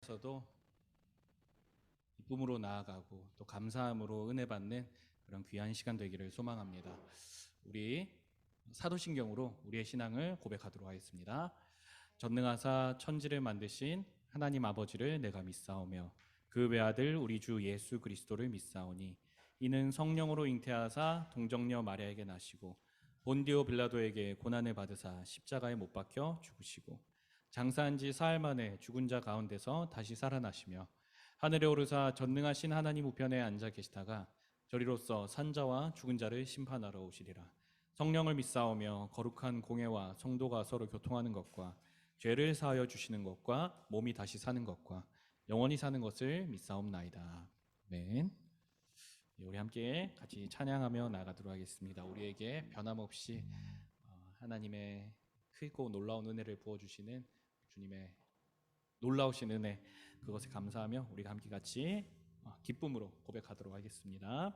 서도 기쁨으로 나아가고 또 감사함으로 은혜 받는 그런 귀한 시간 되기를 소망합니다. 우리 사도신경으로 우리의 신앙을 고백하도록 하겠습니다. 전능하사 천지를 만드신 하나님 아버지를 내가 믿사오며 그 외아들 우리 주 예수 그리스도를 믿사오니 이는 성령으로 잉태하사 동정녀 마리아에게 나시고 본디오 빌라도에게 고난을 받으사 십자가에 못 박혀 죽으시고 장사한 지 사흘 만에 죽은 자 가운데서 다시 살아나시며 하늘에 오르사 전능하신 하나님 우편에 앉아 계시다가 저리로서 산자와 죽은 자를 심판하러 오시리라. 성령을 믿사오며 거룩한 공회와 성도가 서로 교통하는 것과 죄를 사하여 주시는 것과 몸이 다시 사는 것과 영원히 사는 것을 믿사옵나이다. 아멘. 우리 함께 같이 찬양하며 나가도록 하겠습니다. 우리에게 변함없이 하나님의 크고 놀라운 은혜를 부어주시는 주님의 놀라우신 은혜, 그것에 감사하며 우리가 함께 같이 기쁨으로 고백하도록 하겠습니다.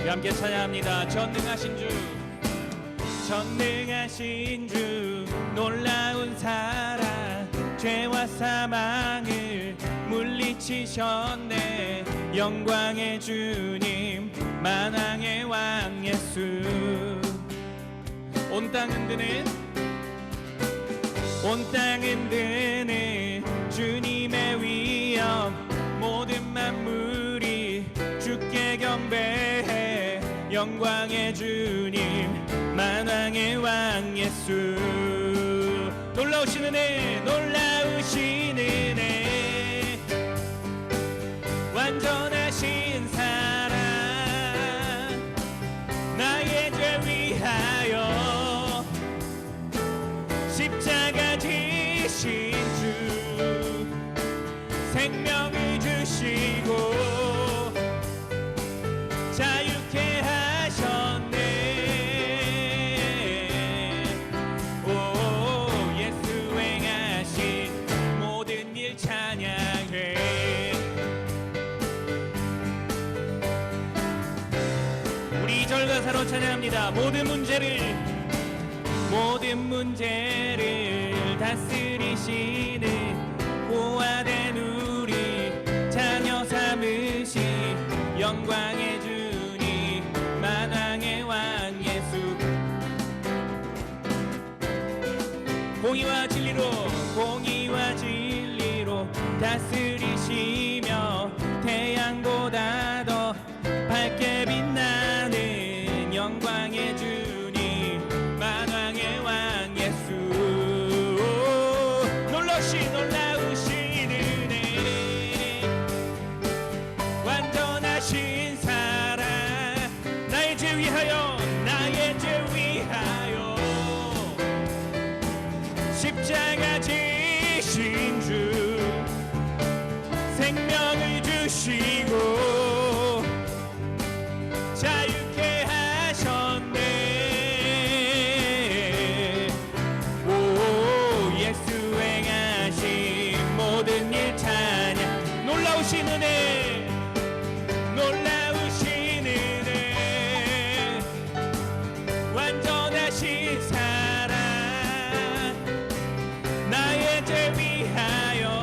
우리 함께 찬양합니다. 전능하신 주, 전능하신 주, 놀라운 사랑, 죄와 사망을 물리치셨네. 영광의 주님, 만왕의 왕 예수. 온 땅 흔드는 주님의 위엄, 모든 만물이 주께 경배해. 영광의 주님, 만왕의 왕 예수. 놀라우신 은혜, 놀라우신 은혜, 완전하신 사랑, 나의 죄 위하여 십자가 지신 주, 생명을 주시고 자유케 하셨네. 오, 예수 행하신 모든 일 찬양해. 우리 2절 가사로 찬양합니다. 모든 문제를 다스리시는 고아된 우리 자녀 삼으신 영광의 주님, 만왕의 왕 예수. 공의와 진리로 다스리시며 태양보다 더 밝게 빛나는 영광의 주님, 만왕의 왕 예수. 놀라우신 은혜, 완전하신 사랑, 나의 죄 위하여 십자가 지신 주, 생명을 주시고 자유케 하셨네. 오, 예수 행하신 모든 일 찬양. 놀라우신 은혜, 완전하신 사랑, 나의 죄 위하여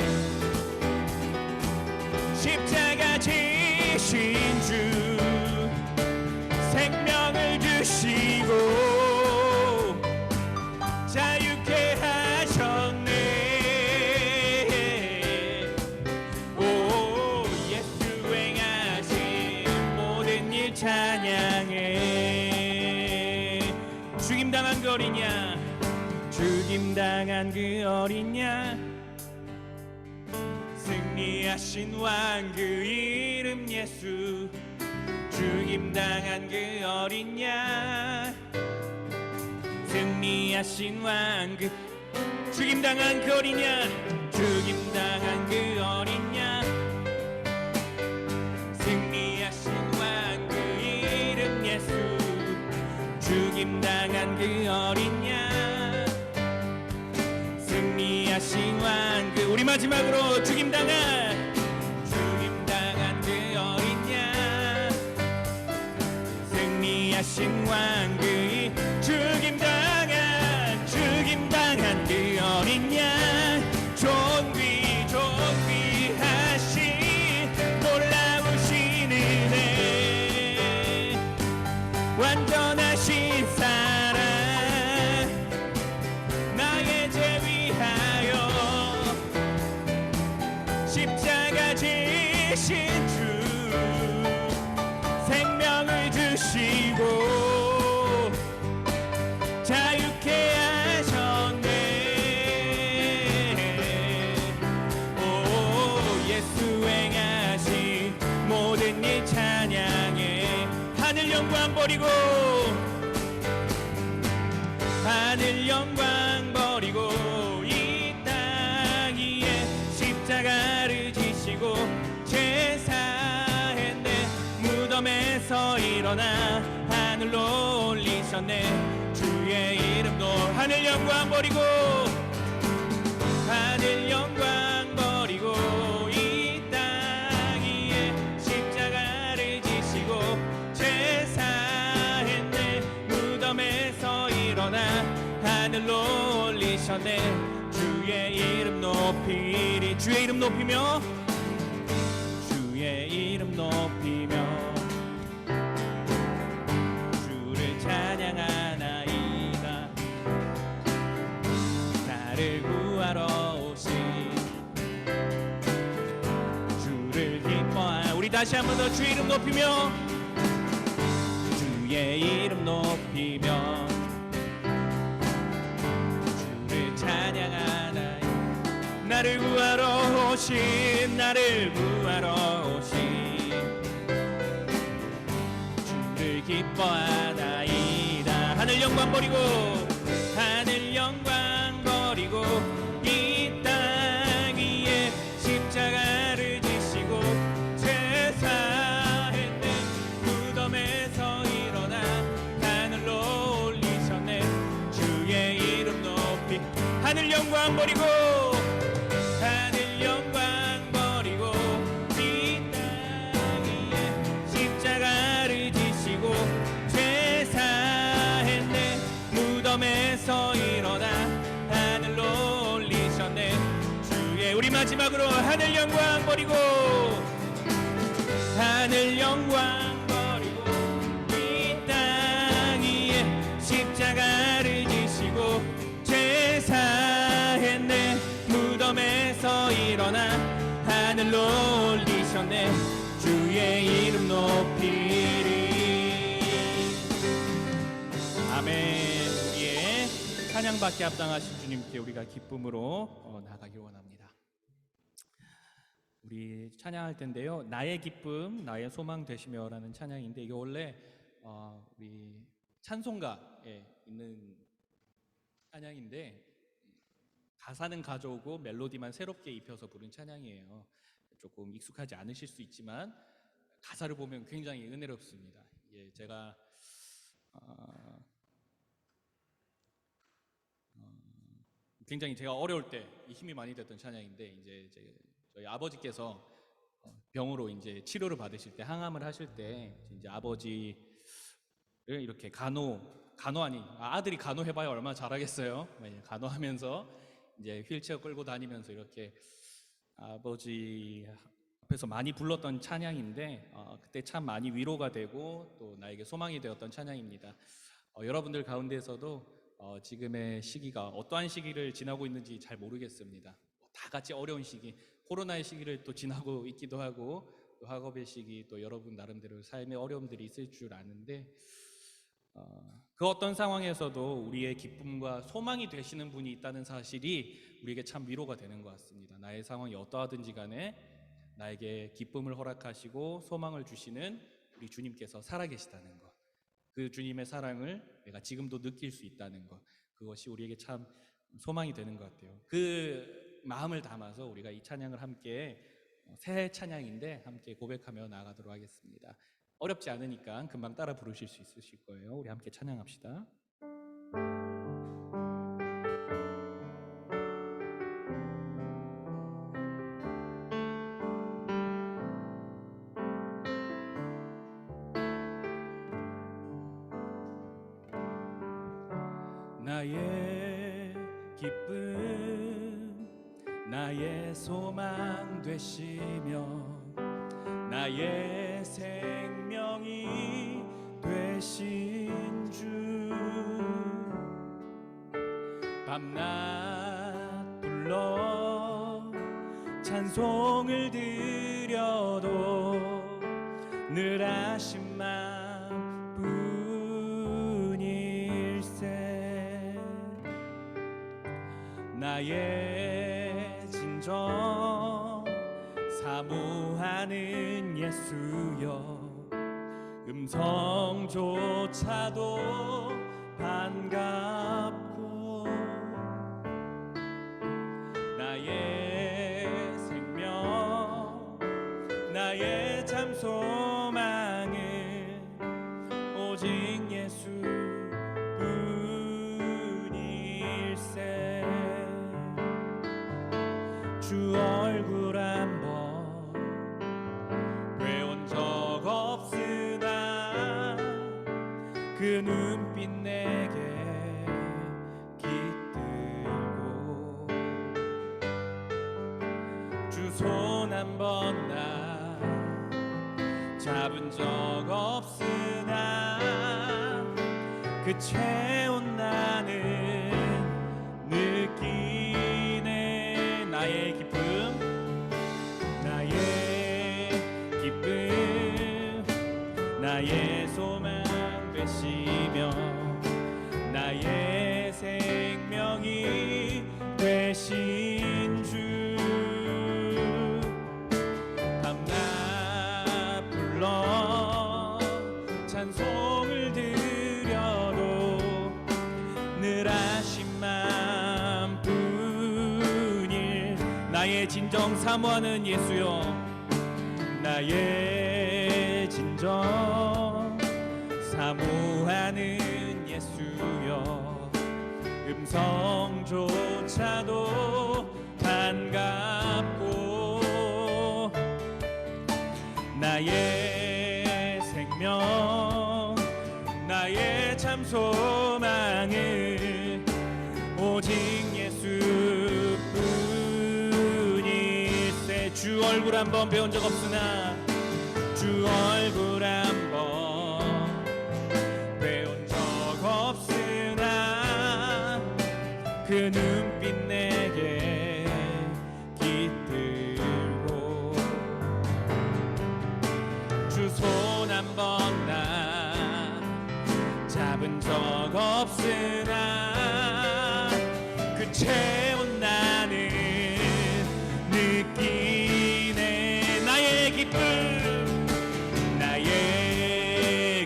십자가 지신 주, 생명을 주시고 자유케 하셨네. 오, 예수 행하신 모든 일 찬양해. 죽임당한 그 어린 양, 승리하신 왕 그 이름 예수. 죽임당한 그 어린 양, 승리하신 왕 그, 죽임당한 그 어린 양, 죽임당한 그 어린 양, 승리하신 왕 그 이름 예수. 죽임당한 그 어린 양, 승리하신 왕 우리 마지막으로 죽임당한 그 어린 양, 승리하신 왕 그의 죽임당한 그 어린 양, 존귀하신 놀라우신 은혜, 완전하신 사랑, 나의 죄 위하여 십자가 지신 주, 생명을 주시고 자유케 하셨네. 오, 예수 행하신 모든 일 찬양해. 하늘 영광 버리고, 하늘 영광 버리고 이 땅 위에 십자가를 지시고 제사했네. 무덤에서 일어나 하늘로 올리셨네. 주의 이름도 하늘 영광 버리고, 하늘 영광 버리고 이 땅 위에 십자가를 지시고 제사했네. 무덤에서 일어나 하늘로 올리셨네. 주의 이름 높이리. 주의 이름 높이며, 주의 이름 높이며 주를 찬양하나이다. 나를 구하러 오신 주를 기뻐하나. 우리 다시 한 번 더 주의 이름 높이며, 주의 이름 높이며 주를 찬양하나이다. 나를 구하러 오신, 나를 구하러 오신 주를 기뻐하나이다. 하늘 영광 버리고, 하늘 영광 버리고 이 땅 위에 십자가를 지시고 제사했네. 무덤에서 일어나 하늘로 올리셨네. 주의 이름 높이. 하늘 영광 버리고, 하늘 영광 버리고 이 땅 위에 십자가를 지시고 제사했네. 무덤에서 일어나 하늘로 올리셨네. 주의, 우리 마지막으로 하늘 영광 버리고, 하늘 영광 버리고 이 땅 위에 십자가를 지시고 제사했네. 무덤에서 일어나 하늘로 올리셨네. 주의 이름 높이리. 아멘. 우리의 찬양받게 합당하신 주님께 우리가 기쁨으로 나아가기 원합니다. 우리 찬양할 텐데요, 나의 기쁨 나의 소망 되시며라는 찬양인데, 이게 원래 우리 찬송가에 있는 찬양인데 가사는 가져오고 멜로디만 새롭게 입혀서 부른 찬양이에요. 조금 익숙하지 않으실 수 있지만 가사를 보면 굉장히 은혜롭습니다. 예, 제가 굉장히 제가 어려울 때 힘이 많이 됐던 찬양인데, 이제 저희 아버지께서 병으로 이제 치료를 받으실 때, 항암을 하실 때 이제 아버지를 이렇게 아들이 간호해봐야 얼마나 잘하겠어요. 간호하면서 이제 휠체어 끌고 다니면서 이렇게 아버지 앞에서 많이 불렀던 찬양인데, 그때 참 많이 위로가 되고 또 나에게 소망이 되었던 찬양입니다. 여러분들 가운데서도 지금의 시기가 어떠한 시기를 지나고 있는지 잘 모르겠습니다. 다 같이 어려운 시기, 코로나의 시기를 또 지나고 있기도 하고, 또 학업의 시기, 또 여러분 나름대로 삶의 어려움들이 있을 줄 아는데, 그 어떤 상황에서도 우리의 기쁨과 소망이 되시는 분이 있다는 사실이 우리에게 참 위로가 되는 것 같습니다. 나의 상황이 어떠하든지 간에 나에게 기쁨을 허락하시고 소망을 주시는 우리 주님께서 살아계시다는 것, 그 주님의 사랑을 내가 지금도 느낄 수 있다는 것, 그것이 우리에게 참 소망이 되는 것 같아요. 그 마음을 담아서 우리가 이 찬양을 함께, 새 찬양인데 함께 고백하며 나아가도록 하겠습니다. 어렵지 않으니까 금방 따라 부르실 수 있으실 거예요. 우리 함께 찬양합시다. 나의 기쁨 나의 소망 되시며 나의 생명이 되신 주 밤낮 불러 찬송을 드려도 늘 하신 마음뿐일세 나의 진정 사모하는 예수여 음성조차도 반갑고 나의 생명 나의 참 소망은 오직 예수뿐일세 주 얼굴 한번 뵈온 적 없으나 그 눈빛 내게 깃들고 주 손 한번 나 잡은 적 없으나 그 체온 나는 느끼네 나의 기쁨 나의 소망 되시며 나의 생명이 되신 주 밤낮 불러 찬송을 드려도 늘 하신 마음뿐일 나의 진정 사모하는 예수여 나의 진정 사모하는 예수여 음성조차도 반갑고 나의 생명 나의 참 소망은 오직 예수뿐일세 주 얼굴 한번 배운 적 없으나 주 얼굴 한번 배운 적 없으나 그 눈빛 내게 깃들고 주 손 한번 나 잡은 적 없으나 그 채운 나는 느끼네 나의 기쁨 나의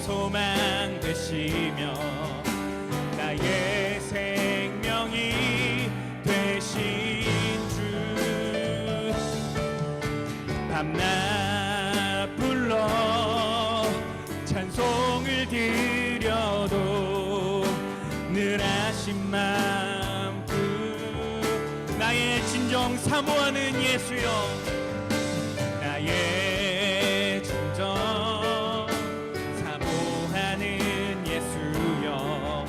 소망 되시며 나의 생명이 되신 주 밤낮 불러 찬송을 드려도 늘 하신 마음뿐 나의 진정 사모하는 예수여 나의 진정 사모하는 예수여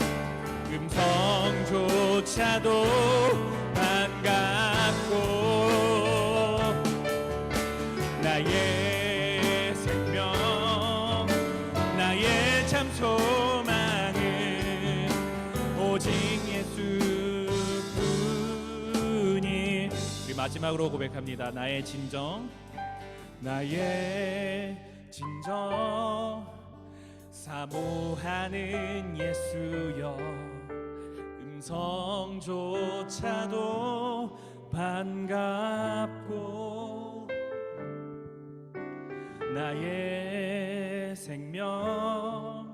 음성조차도 반갑고 나의 생명 나의 참 소망은 오직 예수뿐이 우리 마지막으로 고백합니다. 나의 진정 사모하는 예수여 음성조차도 반갑고 나의 생명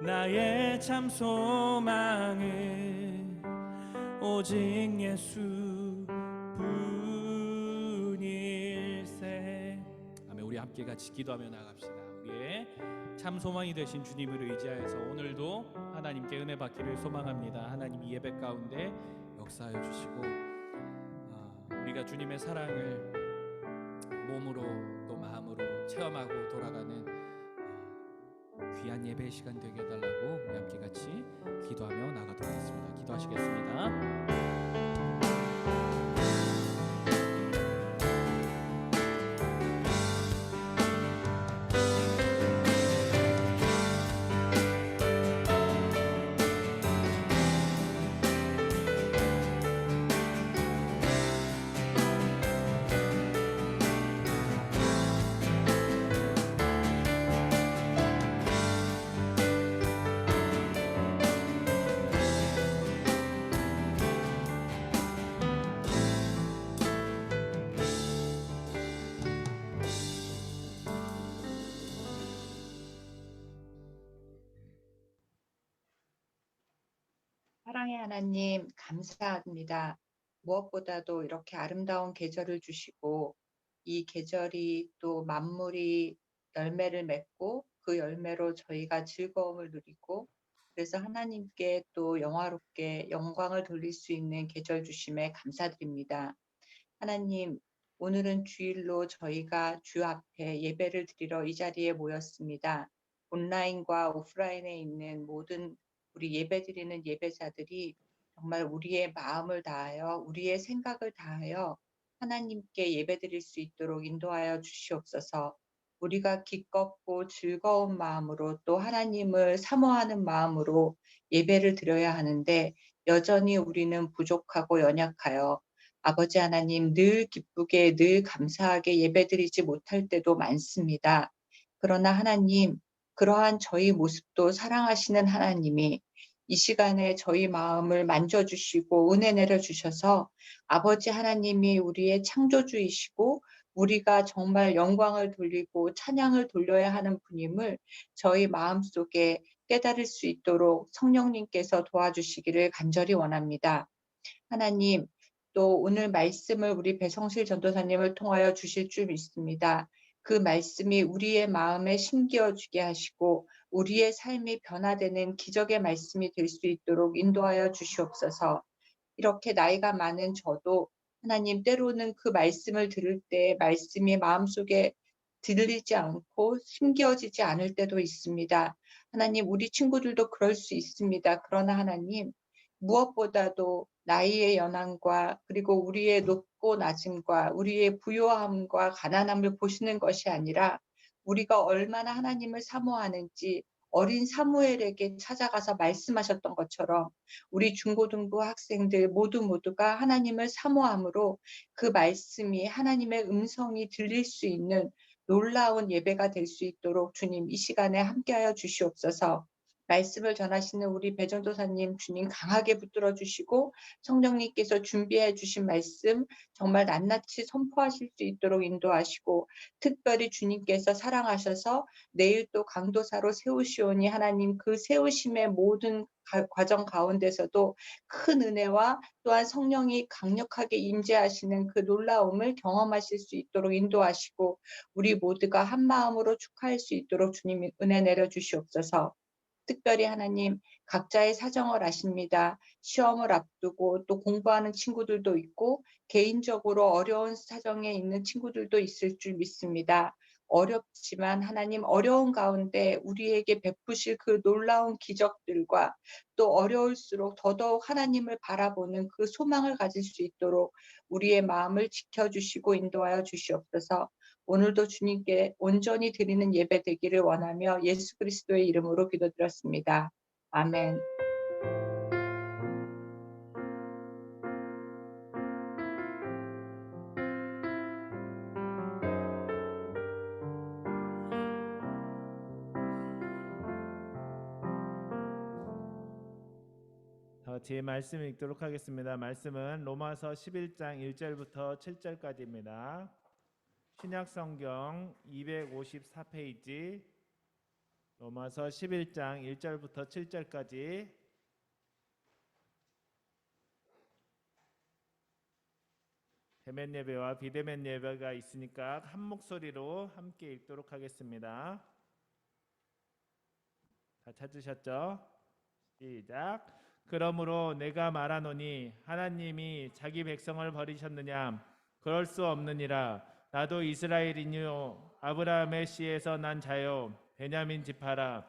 나의 참 소망은 오직 예수뿐일세. 아멘. 우리 함께 같이 기도하며 나갑시다. 우리의 참 소망이 되신 주님을 의지하여서 오늘도 하나님께 은혜 받기를 소망합니다. 하나님 이 예배 가운데 역사하여 주시고 우리가 주님의 사랑을 몸으로 또 마음으로 체험하고 돌아가는 귀한 예배 시간 되게 해달라고 우리 함께 같이 기도하며 나가도록 하겠습니다. 기도하시겠습니다. 사랑의 하나님, 감사합니다. 무엇보다도 이렇게 아름다운 계절을 주시고, 이 계절이 또 만물이 열매를 맺고, 그 열매로 저희가 즐거움을 누리고, 그래서 하나님께 또 영화롭게 영광을 돌릴 수 있는 계절 주심에 감사드립니다. 하나님, 오늘은 주일로 저희가 주 앞에 예배를 드리러 이 자리에 모였습니다. 온라인과 오프라인에 있는 모든 우리 예배드리는 예배자들이 정말 우리의 마음을 다하여 우리의 생각을 다하여 하나님께 예배드릴 수 있도록 인도하여 주시옵소서. 우리가 기껍고 즐거운 마음으로 또 하나님을 사모하는 마음으로 예배를 드려야 하는데 여전히 우리는 부족하고 연약하여 아버지 하나님 늘 기쁘게 늘 감사하게 예배드리지 못할 때도 많습니다. 그러나 하나님, 그러한 저희 모습도 사랑하시는 하나님이 이 시간에 저희 마음을 만져주시고 은혜 내려주셔서 아버지 하나님이 우리의 창조주이시고 우리가 정말 영광을 돌리고 찬양을 돌려야 하는 분임을 저희 마음속에 깨달을 수 있도록 성령님께서 도와주시기를 간절히 원합니다. 하나님, 또 오늘 말씀을 우리 배성실 전도사님을 통하여 주실 줄 믿습니다. 그 말씀이 우리의 마음에 심기어주게 하시고 우리의 삶이 변화되는 기적의 말씀이 될 수 있도록 인도하여 주시옵소서. 이렇게 나이가 많은 저도 하나님 때로는 그 말씀을 들을 때 말씀이 마음속에 들리지 않고 심기어지지 않을 때도 있습니다. 하나님, 우리 친구들도 그럴 수 있습니다. 그러나 하나님, 무엇보다도 나이의 연한과 그리고 우리의 높고 낮음과 우리의 부요함과 가난함을 보시는 것이 아니라 우리가 얼마나 하나님을 사모하는지 어린 사무엘에게 찾아가서 말씀하셨던 것처럼 우리 중고등부 학생들 모두가 하나님을 사모함으로 그 말씀이 하나님의 음성이 들릴 수 있는 놀라운 예배가 될 수 있도록 주님 이 시간에 함께하여 주시옵소서. 말씀을 전하시는 우리 배전도사님 주님 강하게 붙들어 주시고 성령님께서 준비해 주신 말씀 정말 낱낱이 선포하실 수 있도록 인도하시고 특별히 주님께서 사랑하셔서 내일 또 강도사로 세우시오니 하나님 그 세우심의 모든 과정 가운데서도 큰 은혜와 또한 성령이 강력하게 임재하시는 그 놀라움을 경험하실 수 있도록 인도하시고 우리 모두가 한 마음으로 축하할 수 있도록 주님 은혜 내려주시옵소서. 특별히 하나님 각자의 사정을 아십니다. 시험을 앞두고 또 공부하는 친구들도 있고 개인적으로 어려운 사정에 있는 친구들도 있을 줄 믿습니다. 어렵지만 하나님 어려운 가운데 우리에게 베푸실 그 놀라운 기적들과 또 어려울수록 더더욱 하나님을 바라보는 그 소망을 가질 수 있도록 우리의 마음을 지켜주시고 인도하여 주시옵소서. 오늘도 주님께 온전히 드리는 예배 되기를 원하며 예수 그리스도의 이름으로 기도드렸습니다. 아멘. 제 말씀 읽도록 하겠습니다. 말씀은 로마서 11장 1절부터 7절까지입니다. 신약성경 254페이지 로마서 11장 1절부터 7절까지 대면 예배와 비대면 예배가 있으니까 한 목소리로 함께 읽도록 하겠습니다. 다 찾으셨죠? 시작. 그러므로 내가 말하노니 하나님이 자기 백성을 버리셨느냐? 그럴 수 없느니라. 나도 이스라엘이니요 아브라함의 씨에서 난 자요 베냐민 지파라.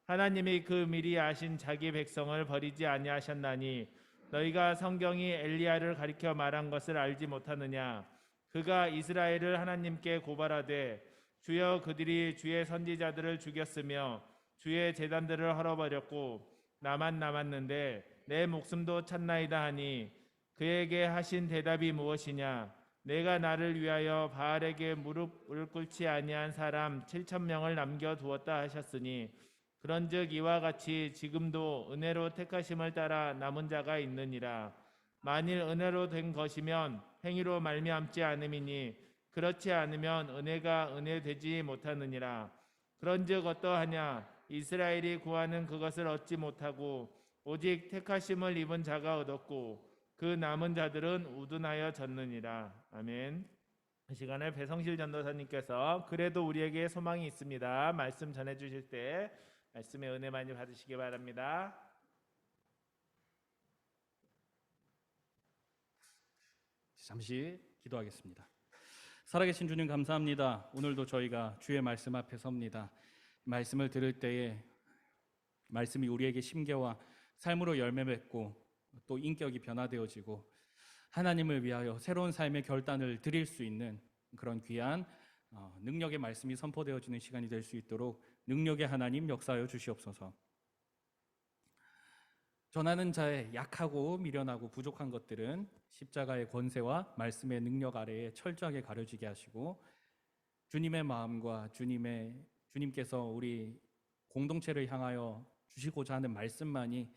하나님이 그 미리 아신 자기 백성을 버리지 아니하셨나니 너희가 성경이 엘리야를 가리켜 말한 것을 알지 못하느냐. 그가 이스라엘을 하나님께 고발하되 주여 그들이 주의 선지자들을 죽였으며 주의 제단들을 헐어버렸고 나만 남았는데 내 목숨도 찾나이다 하니 그에게 하신 대답이 무엇이냐. 내가 나를 위하여 바알에게 무릎을 꿇지 아니한 사람 7,000명을 남겨두었다 하셨으니 그런즉 이와 같이 지금도 은혜로 택하심을 따라 남은 자가 있느니라. 만일 은혜로 된 것이면 행위로 말미암지 않음이니 그렇지 않으면 은혜가 은혜되지 못하느니라. 그런즉 어떠하냐. 이스라엘이 구하는 그것을 얻지 못하고 오직 택하심을 입은 자가 얻었고 그 남은 자들은 우둔하여 졌느니라. 아멘. 이 시간에 배성실 전도사님께서 그래도 우리에게 소망이 있습니다 말씀 전해주실 때 말씀의 은혜 많이 받으시기 바랍니다. 잠시 기도하겠습니다. 살아계신 주님 감사합니다. 오늘도 저희가 주의 말씀 앞에 섭니다. 말씀을 들을 때에 말씀이 우리에게 심계와 삶으로 열매 맺고 또 인격이 변화되어지고 하나님을 위하여 새로운 삶의 결단을 드릴 수 있는 그런 귀한 능력의 말씀이 선포되어지는 시간이 될 수 있도록 능력의 하나님 역사하여 주시옵소서. 전하는 자의 약하고 미련하고 부족한 것들은 십자가의 권세와 말씀의 능력 아래에 철저하게 가려지게 하시고 주님의 마음과 주님께서 우리 공동체를 향하여 주시고자 하는 말씀만이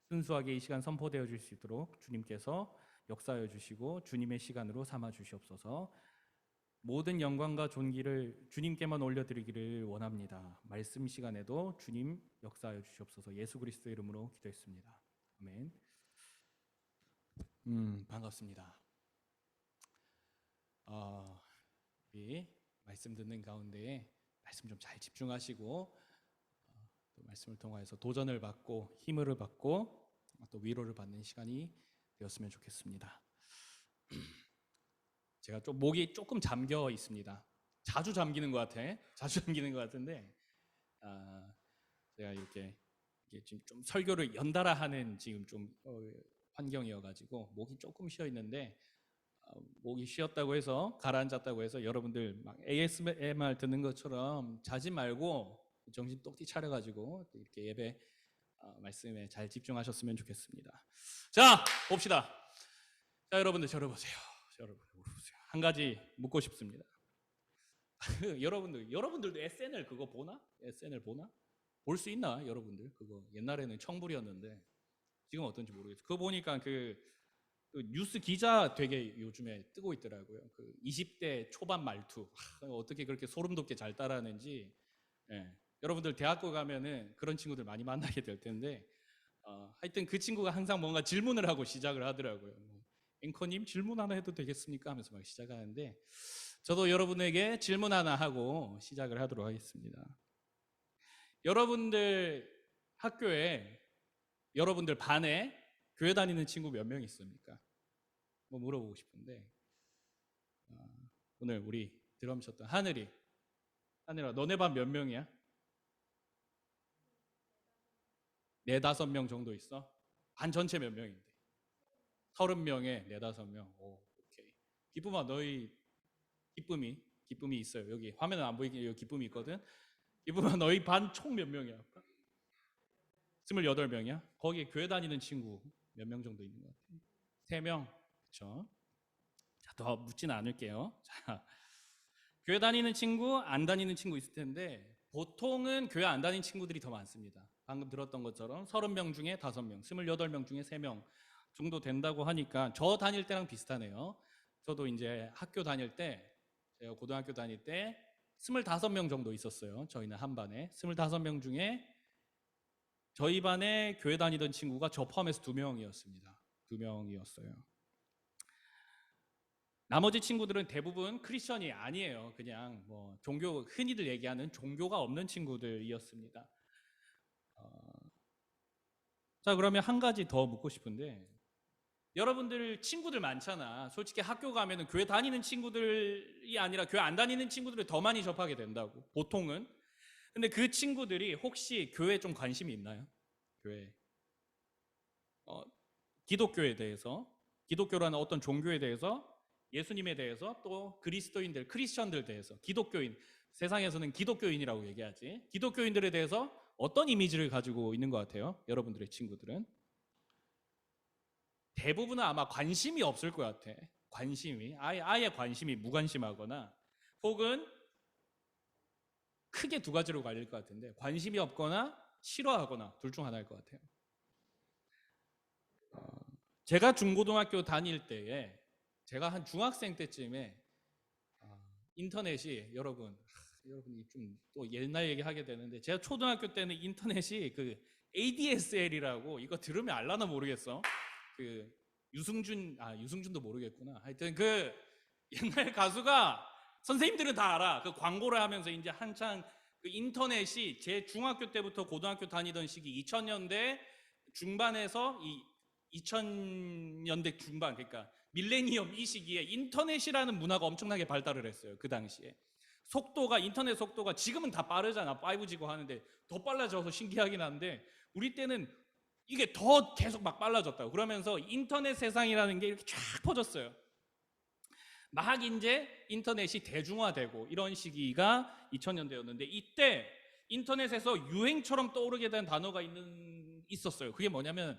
순수하게 이 시간 선포되어질 수 있도록 주님께서 역사하여 주시고 주님의 시간으로 삼아 주시옵소서. 모든 영광과 존귀를 주님께만 올려드리기를 원합니다. 말씀 시간에도 주님 역사하여 주시옵소서. 예수 그리스도 이름으로 기도했습니다. 아멘. 반갑습니다. 우리 말씀 듣는 가운데 말씀 좀 잘 집중하시고 또 말씀을 통하여서 도전을 받고 힘을 받고 또 위로를 받는 시간이 되었으면 좋겠습니다. 제가 좀 목이 조금 잠겨 있습니다. 자주 잠기는 것 같은데 제가 이렇게 지금 좀 설교를 연달아 하는 지금 좀 환경이어가지고 목이 조금 쉬어 있는데 목이 쉬었다고 해서 가라앉았다고 해서 여러분들 막 ASMR 듣는 것처럼 자지 말고 정신 똑띠 차려가지고 이렇게 예배 말씀에 잘 집중하셨으면 좋겠습니다. 자, 봅시다. 자, 여러분들 저를 보세요. 한 가지 묻고 싶습니다. 여러분들도 SNL 그거 보나? SNL 보나? 볼 수 있나? 여러분들 그거 옛날에는 청불이었는데 지금 어떤지 모르겠어요. 그거 보니까 그 뉴스 기자 되게 요즘에 뜨고 있더라고요. 그 20대 초반 말투 어떻게 그렇게 소름 돋게 잘 따라하는지. 여러분들 대학교 가면은 그런 친구들 많이 만나게 될 텐데 하여튼 그 친구가 항상 뭔가 질문을 하고 시작을 하더라고요. 앵커님 질문 하나 해도 되겠습니까? 하면서 막 시작하는데 저도 여러분에게 질문 하나 하고 시작을 하도록 하겠습니다. 여러분들 학교에 여러분들 반에 교회 다니는 친구 몇 명 있습니까? 뭐 물어보고 싶은데 오늘 우리 드럼 쳤던 하늘아 너네 반 몇 명이야? 4-5명 정도 있어? 반 전체 몇 명인데? 30명에 4-5명. 오케이. 기쁨아 너희 기쁨이 있어요. 여기 화면은 안 보이게 여기 기쁨이 있거든. 기쁨아 너희 반 총 몇 명이야? 28명이야? 거기 교회 다니는 친구 몇 명 정도 있는 것 같아? 3명. 그렇죠? 자, 더 묻지는 않을게요. 자, 교회 다니는 친구, 안 다니는 친구 있을 텐데 보통은 교회 안 다니는 친구들이 더 많습니다. 방금 들었던 것처럼 30명 중에 5명, 28명 중에 3명 정도 된다고 하니까 저 다닐 때랑 비슷하네요. 저도 이제 학교 다닐 때, 제가 고등학교 다닐 때 25명 정도 있었어요. 저희는 한 반에 25명 중에 저희 반에 교회 다니던 친구가 저 포함해서 2명이었습니다. 2명이었어요. 나머지 친구들은 대부분 크리스천이 아니에요. 그냥 뭐 종교, 흔히들 얘기하는 종교가 없는 친구들이었습니다. 자, 그러면 한 가지 더 묻고 싶은데 여러분들 친구들 많잖아. 솔직히 학교 가면은 교회 다니는 친구들이 아니라 교회 안 다니는 친구들을 더 많이 접하게 된다고 보통은. 근데 그 친구들이 혹시 교회에 좀 관심이 있나요? 교회. 기독교에 대해서, 기독교라는 어떤 종교에 대해서, 예수님에 대해서, 또 그리스도인들, 크리스천들 대해서, 기독교인, 세상에서는 기독교인이라고 얘기하지. 기독교인들에 대해서 어떤 이미지를 가지고 있는 것 같아요? 여러분들의 친구들은? 대부분은 아마 관심이 없을 것 같아. 관심이 아예 관심이 무관심하거나, 혹은 크게 두 가지로 갈릴 것 같은데, 관심이 없거나 싫어하거나 둘 중 하나일 것 같아요. 제가 중고등학교 다닐 때에, 제가 한 중학생 때쯤에 인터넷이, 여러분이 좀 또 옛날 얘기하게 되는데, 제가 초등학교 때는 인터넷이 그 ADSL이라고, 이거 들으면 알라나 모르겠어. 그 유승준도 모르겠구나. 하여튼 그 옛날 가수가, 선생님들은 다 알아. 그 광고를 하면서 이제 한창 그 인터넷이, 제 중학교 때부터 고등학교 다니던 시기 2000년대 중반에서 2000년대 중반, 그러니까 밀레니엄 이 시기에 인터넷이라는 문화가 엄청나게 발달을 했어요. 그 당시에 인터넷 속도가 지금은 다 빠르잖아. 5G고 하는데 더 빨라져서 신기하긴 한데, 우리 때는 이게 더 계속 막 빨라졌다고. 그러면서 인터넷 세상이라는 게 이렇게 쫙 퍼졌어요. 막 이제 인터넷이 대중화되고 이런 시기가 2000년대였는데, 이때 인터넷에서 유행처럼 떠오르게 된 단어가 있었어요. 그게 뭐냐면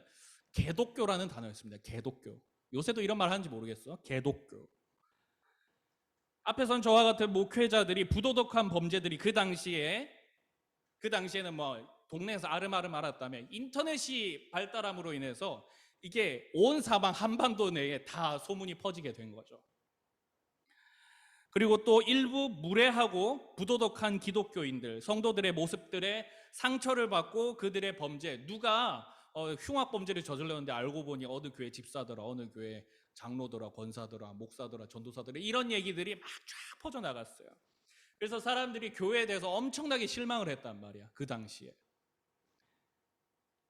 개독교라는 단어였습니다. 개독교. 요새도 이런 말 하는지 모르겠어. 개독교. 앞에선 저와 같은 목회자들이, 부도덕한 범죄들이 그 당시에는 뭐 동네에서 아름아름 알았다면, 인터넷이 발달함으로 인해서 이게 온 사방 한반도 내에 다 소문이 퍼지게 된 거죠. 그리고 또 일부 무례하고 부도덕한 기독교인들, 성도들의 모습들에 상처를 받고 그들의 범죄, 누가 흉악 범죄를 저질렀는데 알고 보니 어느 교회 집사더라, 어느 교회 장로더라, 권사더라, 목사더라, 전도사더라, 이런 얘기들이 막 쫙 퍼져나갔어요. 그래서 사람들이 교회에 대해서 엄청나게 실망을 했단 말이야. 그 당시에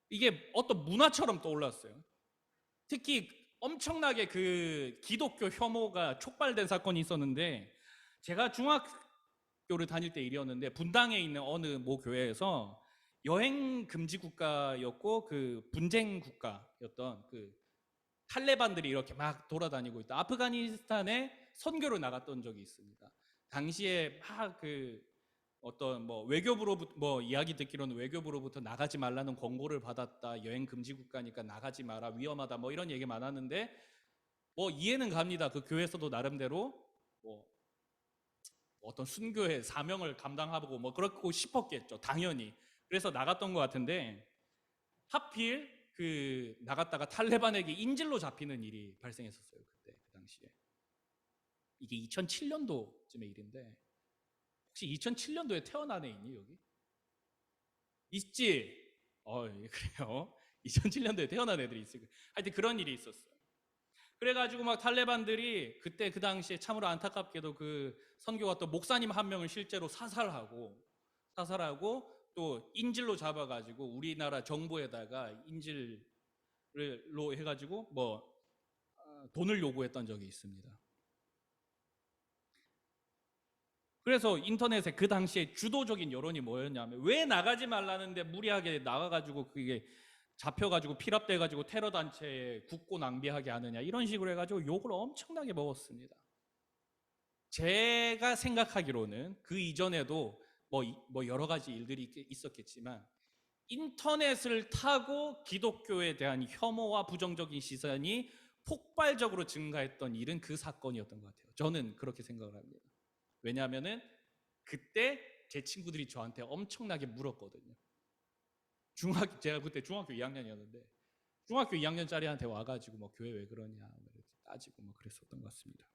이게 어떤 문화처럼 떠올랐어요. 특히 엄청나게 그 기독교 혐오가 촉발된 사건이 있었는데, 제가 중학교를 다닐 때 일이었는데, 분당에 있는 어느 모 교회에서 여행 금지 국가였고 그 분쟁 국가였던 그 탈레반들이 이렇게 막 돌아다니고 있다. 아프가니스탄에 선교를 나갔던 적이 있습니다. 당시에 막 그 어떤 뭐 외교부로부터, 뭐 이야기 듣기로는 외교부로부터 나가지 말라는 권고를 받았다. 여행 금지 국가니까 나가지 마라, 위험하다, 뭐 이런 얘기 많았는데, 뭐 이해는 갑니다. 그 교회에서도 나름대로 뭐 어떤 순교의 사명을 감당하고 뭐 그렇고 싶었겠죠, 당연히. 그래서 나갔던 것 같은데, 하필 그 나갔다가 탈레반에게 인질로 잡히는 일이 발생했었어요. 그때 그 당시에. 이게 2007년도쯤의 일인데, 혹시 2007년도에 태어난 애 있니 여기? 있지? 그래요. 2007년도에 태어난 애들이 있어요. 하여튼 그런 일이 있었어요. 그래가지고 막 탈레반들이 그때 그 당시에 참으로 안타깝게도 그 선교 갔던 목사님 한 명을 실제로 사살하고 또 인질로 잡아가지고 우리나라 정부에다가 인질로 해가지고 뭐 돈을 요구했던 적이 있습니다. 그래서 인터넷에 그 당시에 주도적인 여론이 뭐였냐면, 왜 나가지 말라는데 무리하게 나가가지고 그게 잡혀가지고 피랍돼가지고 테러 단체에 국고 낭비하게 하느냐, 이런 식으로 해가지고 욕을 엄청나게 먹었습니다. 제가 생각하기로는 그 이전에도 뭐 여러 가지 일들이 있었겠지만, 인터넷을 타고 기독교에 대한 혐오와 부정적인 시선이 폭발적으로 증가했던 일은 그 사건이었던 것 같아요. 저는 그렇게 생각을 합니다. 왜냐하면은 그때 제 친구들이 저한테 엄청나게 물었거든요. 제가 그때 중학교 2학년이었는데 중학교 2학년짜리한테 와가지고 뭐 교회 왜 그러냐 이렇게 따지고 뭐 그랬었던 것 같습니다.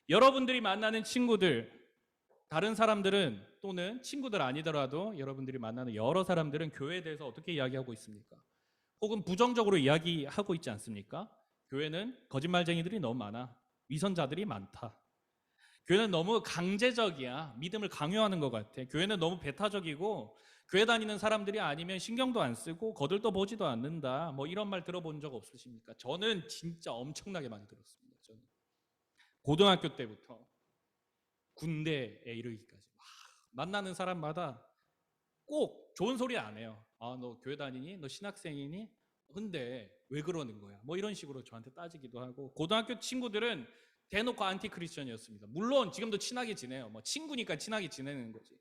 여러분들이 만나는 친구들, 다른 사람들은, 또는 친구들 아니더라도 여러분들이 만나는 여러 사람들은 교회에 대해서 어떻게 이야기하고 있습니까? 혹은 부정적으로 이야기하고 있지 않습니까? 교회는 거짓말쟁이들이 너무 많아, 위선자들이 많다, 교회는 너무 강제적이야, 믿음을 강요하는 것 같아, 교회는 너무 배타적이고 교회 다니는 사람들이 아니면 신경도 안 쓰고 거들떠 보지도 않는다, 뭐 이런 말 들어본 적 없으십니까? 저는 진짜 엄청나게 많이 들었습니다. 저는 고등학교 때부터 군대에 이르기까지 만나는 사람마다 꼭 좋은 소리 안 해요. 아, 너 교회 다니니? 너 신학생이니? 근데 왜 그러는 거야? 뭐 이런 식으로 저한테 따지기도 하고, 고등학교 친구들은 대놓고 안티 크리스천이었습니다. 물론 지금도 친하게 지내요. 뭐 친구니까 친하게 지내는 거지.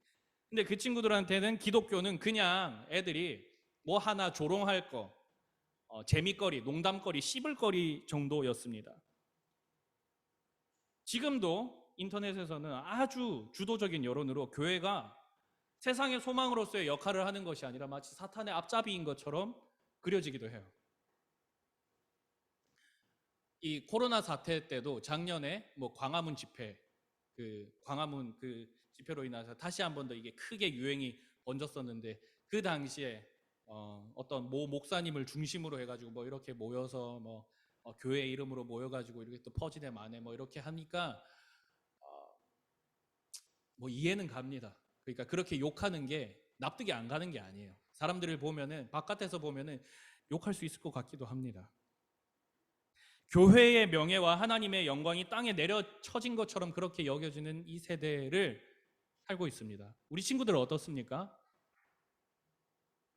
근데 그 친구들한테는 기독교는 그냥 애들이 뭐 하나 조롱할 거, 재미거리, 농담거리, 씹을거리 정도였습니다. 지금도 인터넷에서는 아주 주도적인 여론으로 교회가 세상의 소망으로서의 역할을 하는 것이 아니라 마치 사탄의 앞잡이인 것처럼 그려지기도 해요. 이 코로나 사태 때도 작년에 뭐 광화문 집회, 광화문 집회로 인해서 다시 한 번 더 이게 크게 유행이 번졌었는데, 그 당시에 어떤 모 목사님을 중심으로 해가지고 뭐 이렇게 모여서 뭐 교회 이름으로 모여가지고 이렇게 또 퍼지네 마네 뭐 이렇게 하니까 뭐 이해는 갑니다. 그러니까 그렇게 욕하는 게 납득이 안 가는 게 아니에요. 사람들을 보면은, 바깥에서 보면은 욕할 수 있을 것 같기도 합니다. 교회의 명예와 하나님의 영광이 땅에 내려쳐진 것처럼 그렇게 여겨지는 이 세대를 살고 있습니다. 우리 친구들은 어떻습니까?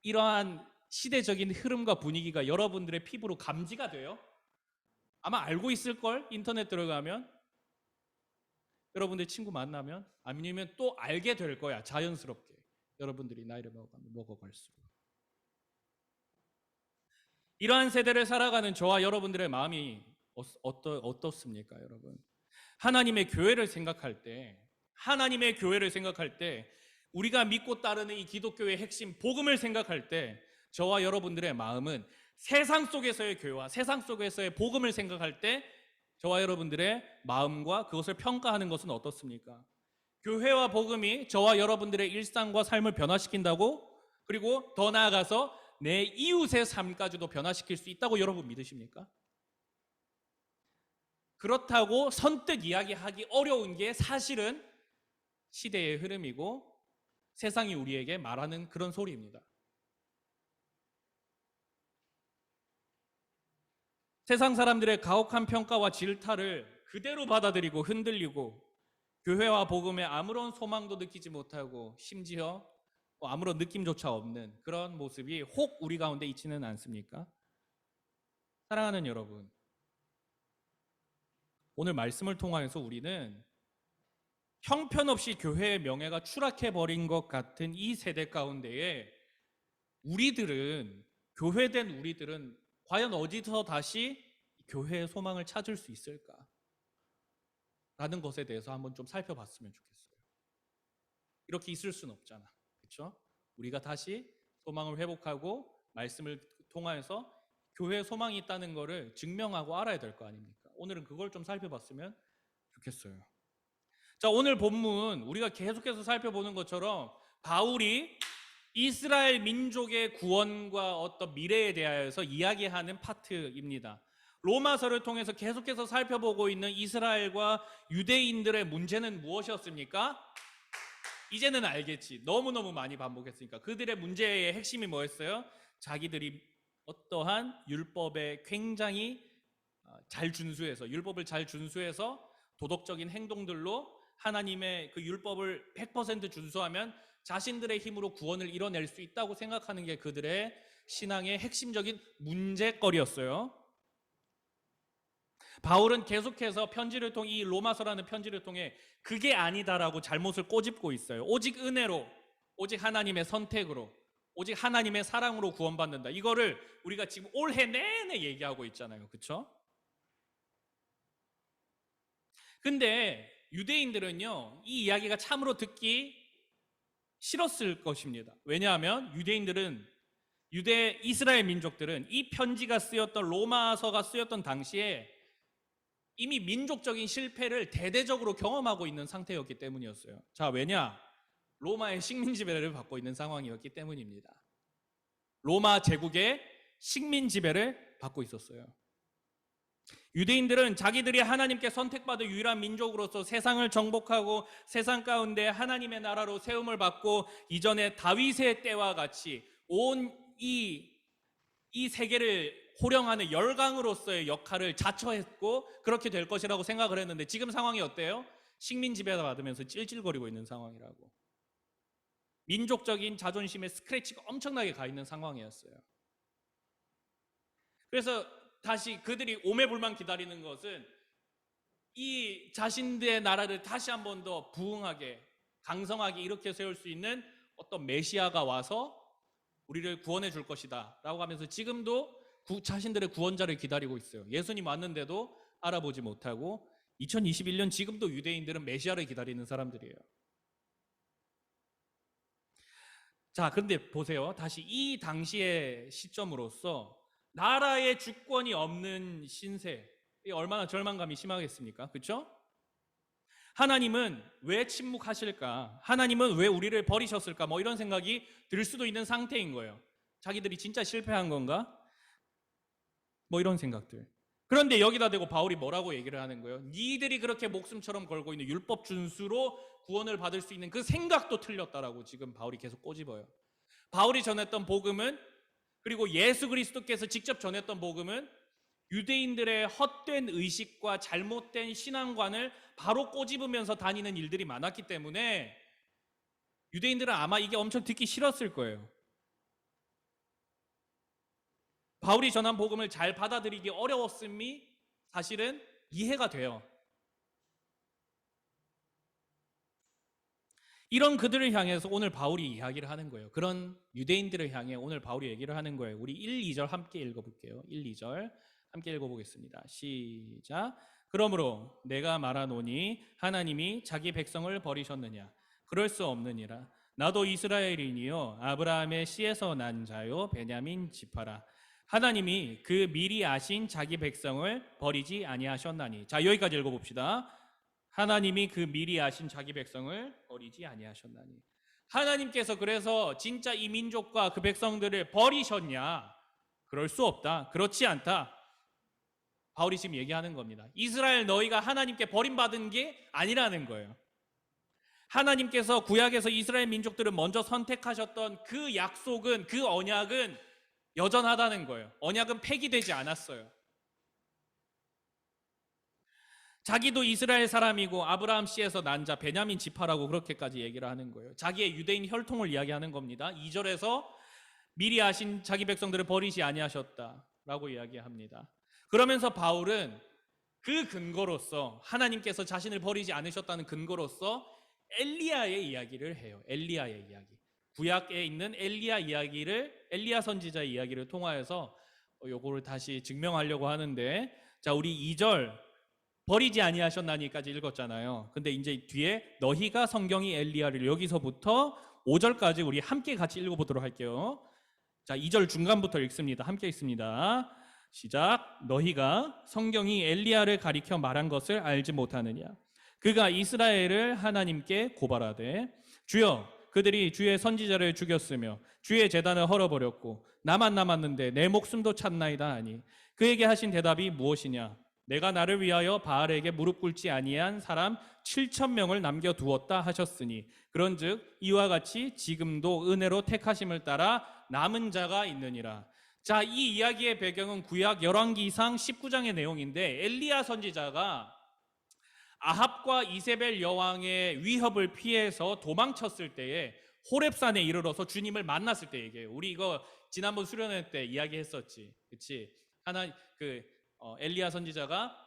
이러한 시대적인 흐름과 분위기가 여러분들의 피부로 감지가 돼요? 아마 알고 있을걸? 인터넷 들어가면, 여러분들 친구 만나면, 아니면 또 알게 될 거야, 자연스럽게. 여러분들이 나이를 먹어갈수록. 이러한 세대를 살아가는 저와 여러분들의 마음이 어떻습니까, 여러분? 하나님의 교회를 생각할 때, 우리가 믿고 따르는 이 기독교의 핵심 복음을 생각할 때, 저와 여러분들의 마음은 세상 속에서의 교회와 세상 속에서의 복음을 생각할 때 저와 여러분들의 마음과 그것을 평가하는 것은 어떻습니까? 교회와 복음이 저와 여러분들의 일상과 삶을 변화시킨다고, 그리고 더 나아가서 내 이웃의 삶까지도 변화시킬 수 있다고 여러분 믿으십니까? 그렇다고 선뜻 이야기하기 어려운 게 사실은 시대의 흐름이고 세상이 우리에게 말하는 그런 소리입니다. 세상 사람들의 가혹한 평가와 질타를 그대로 받아들이고 흔들리고 교회와 복음에 아무런 소망도 느끼지 못하고 심지어 아무런 느낌조차 없는 그런 모습이 혹 우리 가운데 있지는 않습니까? 사랑하는 여러분, 오늘 말씀을 통하여서 우리는 형편없이 교회의 명예가 추락해버린 것 같은 이 세대 가운데에 교회된 우리들은 과연 어디서 다시 교회의 소망을 찾을 수 있을까? 라는 것에 대해서 한번 좀 살펴봤으면 좋겠어요. 이렇게 있을 수는 없잖아. 그렇죠? 우리가 다시 소망을 회복하고 말씀을 통하여서 교회에 소망이 있다는 것을 증명하고 알아야 될 거 아닙니까? 오늘은 그걸 좀 살펴봤으면 좋겠어요. 자, 오늘 본문 우리가 계속해서 살펴보는 것처럼 바울이 이스라엘 민족의 구원과 어떤 미래에 대하여서 이야기하는 파트입니다. 로마서를 통해서 계속해서 살펴보고 있는 이스라엘과 유대인들의 문제는 무엇이었습니까? 이제는 알겠지. 너무너무 많이 반복했으니까. 그들의 문제의 핵심이 뭐였어요? 자기들이 어떠한 율법에 굉장히 율법을 잘 준수해서 도덕적인 행동들로 하나님의 그 율법을 100% 준수하면 자신들의 힘으로 구원을 이뤄낼 수 있다고 생각하는 게 그들의 신앙의 핵심적인 문제거리였어요. 바울은 계속해서 이 로마서라는 편지를 통해 그게 아니다라고 잘못을 꼬집고 있어요. 오직 은혜로, 오직 하나님의 선택으로, 오직 하나님의 사랑으로 구원받는다. 이거를 우리가 지금 올해 내내 얘기하고 있잖아요. 그렇죠? 근데 유대인들은요, 이 이야기가 참으로 듣기 싫었을 것입니다. 왜냐하면 이스라엘 민족들은 이 편지가 쓰였던, 로마서가 쓰였던 당시에 이미 민족적인 실패를 대대적으로 경험하고 있는 상태였기 때문이었어요. 자, 왜냐? 로마의 식민 지배를 받고 있는 상황이었기 때문입니다. 로마 제국의 식민 지배를 받고 있었어요. 유대인들은 자기들이 하나님께 선택받은 유일한 민족으로서 세상을 정복하고 세상 가운데 하나님의 나라로 세움을 받고 이전에 다윗의 때와 같이 온 이 세계를 호령하는 열강으로서의 역할을 자처했고 그렇게 될 것이라고 생각을 했는데 지금 상황이 어때요? 식민 지배를 받으면서 찔찔거리고 있는 상황이라고. 민족적인 자존심에 스크래치가 엄청나게 가 있는 상황이었어요. 그래서 다시 그들이 오매불만 기다리는 것은 이 자신들의 나라를 다시 한 번 더 부흥하게 강성하게 일으켜 세울 수 있는 어떤 메시아가 와서 우리를 구원해 줄 것이다 라고 하면서 지금도 자신들의 구원자를 기다리고 있어요. 예수님 왔는데도 알아보지 못하고 2021년 지금도 유대인들은 메시아를 기다리는 사람들이에요. 자, 그런데 보세요. 다시 이 당시의 시점으로서 나라의 주권이 없는 신세, 이 얼마나 절망감이 심하겠습니까? 그렇죠? 하나님은 왜 침묵하실까? 하나님은 왜 우리를 버리셨을까? 뭐 이런 생각이 들 수도 있는 상태인 거예요. 자기들이 진짜 실패한 건가? 뭐 이런 생각들. 그런데 여기다 대고 바울이 뭐라고 얘기를 하는 거예요? 니들이 그렇게 목숨처럼 걸고 있는 율법 준수로 구원을 받을 수 있는 그 생각도 틀렸다라고 지금 바울이 계속 꼬집어요. 바울이 전했던 복음은, 그리고 예수 그리스도께서 직접 전했던 복음은 유대인들의 헛된 의식과 잘못된 신앙관을 바로 꼬집으면서 다니는 일들이 많았기 때문에 유대인들은 아마 이게 엄청 듣기 싫었을 거예요. 바울이 전한 복음을 잘 받아들이기 어려웠음이 사실은 이해가 돼요. 이런 그들을 향해서 오늘 바울이 이야기를 하는 거예요. 그런 유대인들을 향해 오늘 바울이 얘기를 하는 거예요. 우리 1, 2절 함께 읽어볼게요. 1, 2절 함께 읽어보겠습니다. 시작. 그러므로 내가 말하노니 하나님이 자기 백성을 버리셨느냐? 그럴 수 없느니라. 나도 이스라엘인이요 아브라함의 씨에서 난 자요 베냐민 지파라. 하나님이 그 미리 아신 자기 백성을 버리지 아니하셨나니. 자, 여기까지 읽어봅시다. 하나님이 그 미리 아신 자기 백성을 버리지 아니하셨나니. 하나님께서 그래서 진짜 이 민족과 그 백성들을 버리셨냐? 그럴 수 없다. 그렇지 않다. 바울이 지금 얘기하는 겁니다. 이스라엘 너희가 하나님께 버림받은 게 아니라는 거예요. 하나님께서 구약에서 이스라엘 민족들을 먼저 선택하셨던 그 약속은, 그 언약은 여전하다는 거예요. 언약은 폐기되지 않았어요. 자기도 이스라엘 사람이고 아브라함 씨에서 난 자 베냐민 지파라고 그렇게까지 얘기를 하는 거예요. 자기의 유대인 혈통을 이야기하는 겁니다. 2절에서 미리 아신 자기 백성들을 버리지 아니하셨다라고 이야기합니다. 그러면서 바울은 그 근거로서, 하나님께서 자신을 버리지 않으셨다는 근거로서 엘리야의 이야기를 해요. 엘리야의 이야기. 구약에 있는 엘리야 이야기를, 엘리야 선지자의 이야기를 통하여서 요거를 다시 증명하려고 하는데, 자, 우리 2절 버리지 아니하셨나니까지 읽었잖아요. 근데 이제 뒤에 너희가 성경이 엘리야를, 여기서부터 5절까지 우리 함께 같이 읽어보도록 할게요. 자, 2절 중간부터 읽습니다. 함께 읽습니다. 시작. 너희가 성경이 엘리야를 가리켜 말한 것을 알지 못하느냐? 그가 이스라엘을 하나님께 고발하되 주여 그들이 주의 선지자를 죽였으며 주의 제단을 헐어버렸고 나만 남았는데 내 목숨도 찾나이다 하니 그에게 하신 대답이 무엇이냐? 내가 나를 위하여 바알에게 무릎 꿇지 아니한 사람 7,000명을 남겨두었다 하셨으니 그런즉 이와 같이 지금도 은혜로 택하심을 따라 남은 자가 있느니라. 자, 이 이야기의 배경은 구약 열왕기상 19장의 내용인데, 엘리야 선지자가 아합과 이세벨 여왕의 위협을 피해서 도망쳤을 때에 호렙산에 이르러서 주님을 만났을 때 얘기해요. 우리 이거 지난번 수련회 때 이야기했었지, 그렇지? 엘리야 선지자가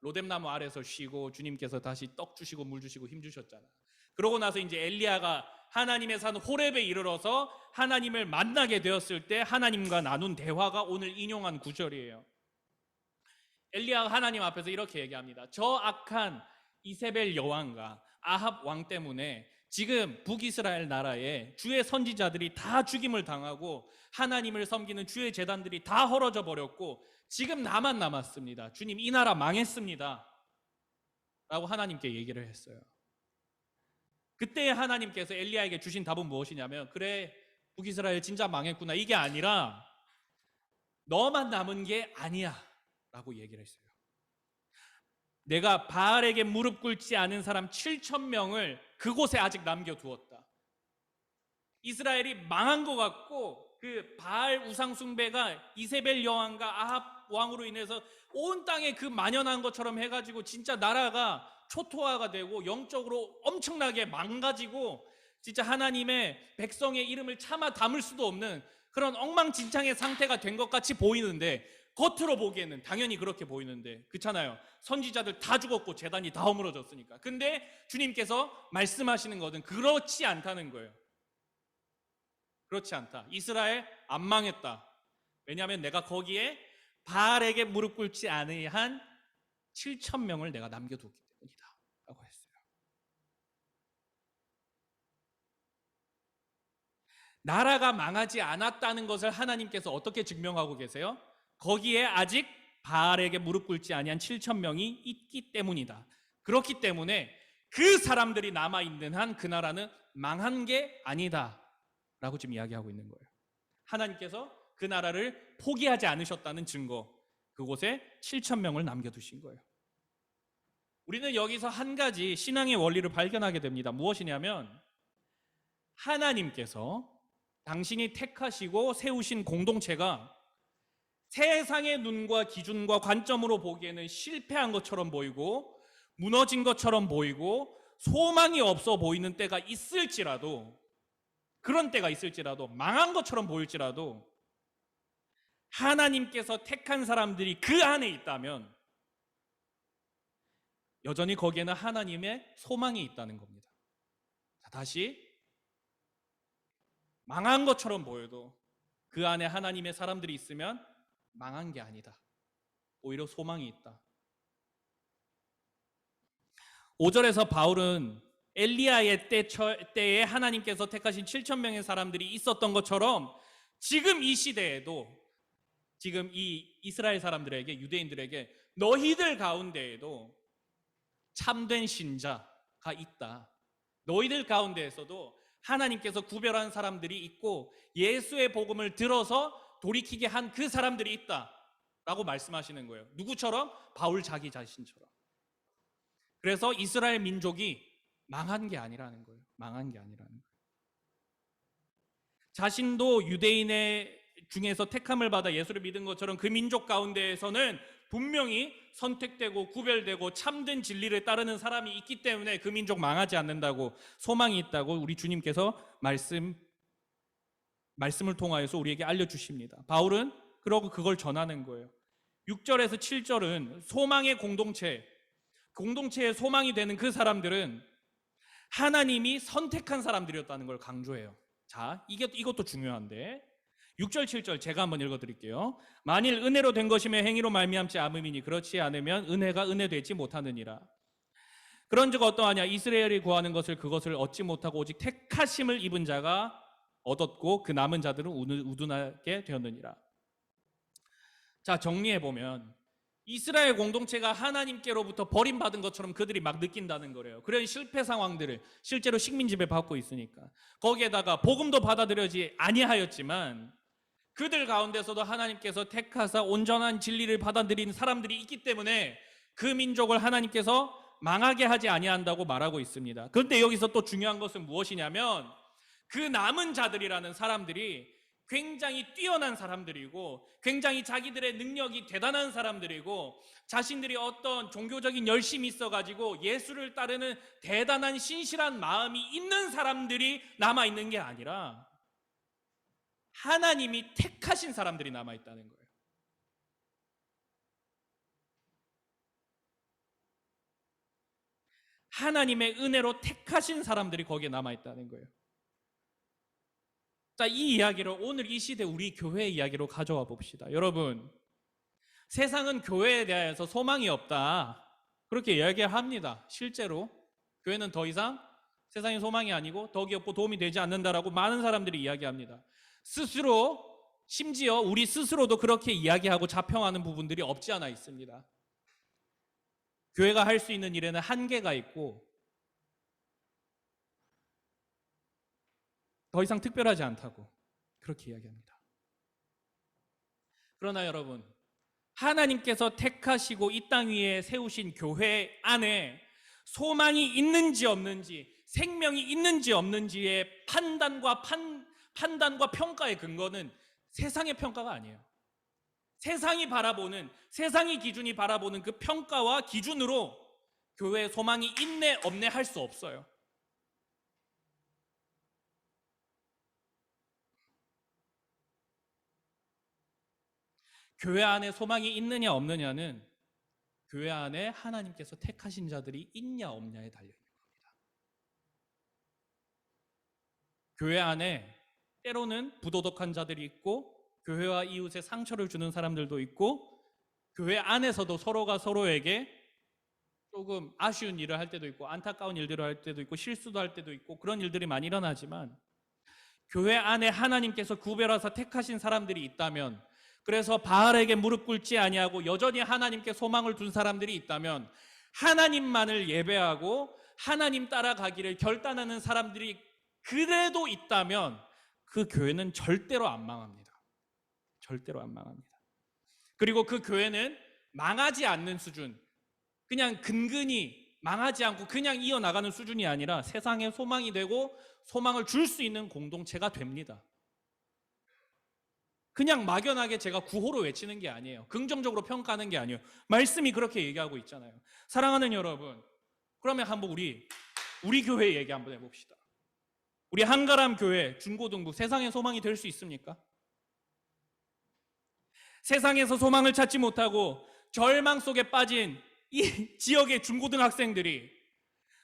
로뎀나무 아래서 쉬고 주님께서 다시 떡 주시고 물 주시고 힘 주셨잖아. 그러고 나서 이제 엘리야가 하나님의 산 호렙에 이르러서 하나님을 만나게 되었을 때 하나님과 나눈 대화가 오늘 인용한 구절이에요. 엘리야가 하나님 앞에서 이렇게 얘기합니다. 저 악한 이세벨 여왕과 아합 왕 때문에 지금 북이스라엘 나라에 주의 선지자들이 다 죽임을 당하고 하나님을 섬기는 주의 제단들이 다 헐어져 버렸고 지금 나만 남았습니다. 주님, 이 나라 망했습니다 라고 하나님께 얘기를 했어요. 그때 하나님께서 엘리야에게 주신 답은 무엇이냐면, 그래 북이스라엘 진짜 망했구나, 이게 아니라 너만 남은 게 아니야 라고 얘기를 했어요. 내가 바알에게 무릎 꿇지 않은 사람 7,000명을 그곳에 아직 남겨두었다. 이스라엘이 망한 것 같고 그 바알 우상 숭배가 이세벨 여왕과 아합 왕으로 인해서 온 땅에 그 만연한 것처럼 해가지고 진짜 나라가 초토화가 되고 영적으로 엄청나게 망가지고 진짜 하나님의 백성의 이름을 차마 담을 수도 없는 그런 엉망진창의 상태가 된 것 같이 보이는데, 겉으로 보기에는 당연히 그렇게 보이는데, 그렇잖아요. 선지자들 다 죽었고 제단이 다 허물어졌으니까. 근데 주님께서 말씀하시는 것은 그렇지 않다는 거예요. 그렇지 않다. 이스라엘 안 망했다. 왜냐하면 내가 거기에 바알에게 무릎 꿇지 아니한 7,000명을 내가 남겨두기 때문이다 라고 했어요. 나라가 망하지 않았다는 것을 하나님께서 어떻게 증명하고 계세요? 거기에 아직 바알에게 무릎 꿇지 아니한 7,000명이 있기 때문이다. 그렇기 때문에 그 사람들이 남아있는 한 그 나라는 망한 게 아니다 라고 지금 이야기하고 있는 거예요. 하나님께서 그 나라를 포기하지 않으셨다는 증거, 그곳에 7,000명을 남겨두신 거예요. 우리는 여기서 한 가지 신앙의 원리를 발견하게 됩니다. 무엇이냐면, 하나님께서 당신이 택하시고 세우신 공동체가 세상의 눈과 기준과 관점으로 보기에는 실패한 것처럼 보이고 무너진 것처럼 보이고 소망이 없어 보이는 때가 있을지라도, 그런 때가 있을지라도, 망한 것처럼 보일지라도 하나님께서 택한 사람들이 그 안에 있다면 여전히 거기에는 하나님의 소망이 있다는 겁니다. 자, 다시, 망한 것처럼 보여도 그 안에 하나님의 사람들이 있으면 망한 게 아니다. 오히려 소망이 있다. 5절에서 바울은 엘리야의 때에 하나님께서 택하신 7,000명의 사람들이 있었던 것처럼 지금 이 시대에도, 지금 이 이스라엘 사람들에게, 유대인들에게 너희들 가운데에도 참된 신자가 있다. 너희들 가운데에서도 하나님께서 구별한 사람들이 있고 예수의 복음을 들어서 돌이키게 한 그 사람들이 있다 라고 말씀하시는 거예요. 누구처럼? 바울 자기 자신처럼. 그래서 이스라엘 민족이 망한 게 아니라는 거예요. 망한 게 아니라는 거예요. 자신도 유대인의 중에서 택함을 받아 예수를 믿은 것처럼 그 민족 가운데에서는 분명히 선택되고 구별되고 참된 진리를 따르는 사람이 있기 때문에 그 민족 망하지 않는다고, 소망이 있다고 우리 주님께서 말씀을 통하여서 우리에게 알려주십니다. 바울은 그러고 그걸 전하는 거예요. 6절에서 7절은 소망의 공동체의 소망이 되는 그 사람들은 하나님이 선택한 사람들이었다는 걸 강조해요. 자, 이것도 중요한데 6절 7절 제가 한번 읽어드릴게요. 만일 은혜로 된 것이면 행위로 말미암지 않음이니 그렇지 않으면 은혜가 은혜되지 못하느니라. 그런즉 어떠하냐, 이스라엘이 구하는 것을 그것을 얻지 못하고 오직 택하심을 입은 자가 얻었고 그 남은 자들은 우둔하게 되었느니라. 자, 정리해보면 이스라엘 공동체가 하나님께로부터 버림받은 것처럼 그들이 막 느낀다는 거래요. 그런 실패 상황들을 실제로 식민지배 받고 있으니까, 거기에다가 복음도 받아들여지 아니하였지만 그들 가운데서도 하나님께서 택하사 온전한 진리를 받아들인 사람들이 있기 때문에 그 민족을 하나님께서 망하게 하지 아니한다고 말하고 있습니다. 그런데 여기서 또 중요한 것은 무엇이냐면, 그 남은 자들이라는 사람들이 굉장히 뛰어난 사람들이고 굉장히 자기들의 능력이 대단한 사람들이고 자신들이 어떤 종교적인 열심이 있어가지고 예수를 따르는 대단한 신실한 마음이 있는 사람들이 남아있는 게 아니라 하나님이 택하신 사람들이 남아있다는 거예요. 하나님의 은혜로 택하신 사람들이 거기에 남아있다는 거예요. 자, 이 이야기를 오늘 이 시대 우리 교회 이야기로 가져와 봅시다. 여러분, 세상은 교회에 대해서 소망이 없다 그렇게 이야기합니다. 실제로 교회는 더 이상 세상의 소망이 아니고 덕이 없고 도움이 되지 않는다라고 많은 사람들이 이야기합니다. 스스로, 심지어 우리 스스로도 그렇게 이야기하고 자평하는 부분들이 없지 않아 있습니다. 교회가 할 수 있는 일에는 한계가 있고 더 이상 특별하지 않다고 그렇게 이야기합니다. 그러나 여러분, 하나님께서 택하시고 이 땅 위에 세우신 교회 안에 소망이 있는지 없는지, 생명이 있는지 없는지의 판단과 평가의 근거는 세상의 평가가 아니에요. 세상이 바라보는, 세상의 기준이 바라보는 그 평가와 기준으로 교회에 소망이 있네 없네 할 수 없어요. 교회 안에 소망이 있느냐 없느냐는 교회 안에 하나님께서 택하신 자들이 있냐 없냐에 달려 있는 겁니다. 교회 안에 때로는 부도덕한 자들이 있고 교회와 이웃에 상처를 주는 사람들도 있고 교회 안에서도 서로가 서로에게 조금 아쉬운 일을 할 때도 있고 안타까운 일들을 할 때도 있고 실수도 할 때도 있고 그런 일들이 많이 일어나지만 교회 안에 하나님께서 구별하사 택하신 사람들이 있다면, 그래서 바알에게 무릎 꿇지 아니하고 여전히 하나님께 소망을 둔 사람들이 있다면, 하나님만을 예배하고 하나님 따라가기를 결단하는 사람들이 그래도 있다면 그 교회는 절대로 안 망합니다. 절대로 안 망합니다. 그리고 그 교회는 망하지 않는 수준, 그냥 근근히 망하지 않고 그냥 이어나가는 수준이 아니라 세상에 소망이 되고 소망을 줄 수 있는 공동체가 됩니다. 그냥 막연하게 제가 구호로 외치는 게 아니에요. 긍정적으로 평가하는 게 아니에요. 말씀이 그렇게 얘기하고 있잖아요. 사랑하는 여러분, 그러면 한번 우리 교회 얘기 한번 해봅시다. 우리 한가람 교회 중고등부 세상에 소망이 될 수 있습니까? 세상에서 소망을 찾지 못하고 절망 속에 빠진 이 지역의 중고등학생들이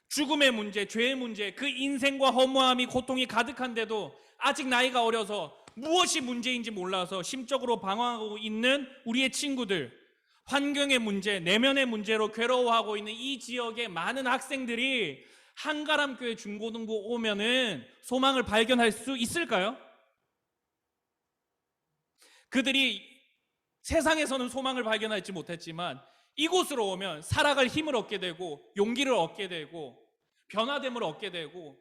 죽음의 문제, 죄의 문제, 그 인생과 허무함이 고통이 가득한데도 아직 나이가 어려서 무엇이 문제인지 몰라서 심적으로 방황하고 있는 우리의 친구들, 환경의 문제, 내면의 문제로 괴로워하고 있는 이 지역의 많은 학생들이 한가람교회 중고등부 오면은 소망을 발견할 수 있을까요? 그들이 세상에서는 소망을 발견하지 못했지만 이곳으로 오면 살아갈 힘을 얻게 되고 용기를 얻게 되고 변화됨을 얻게 되고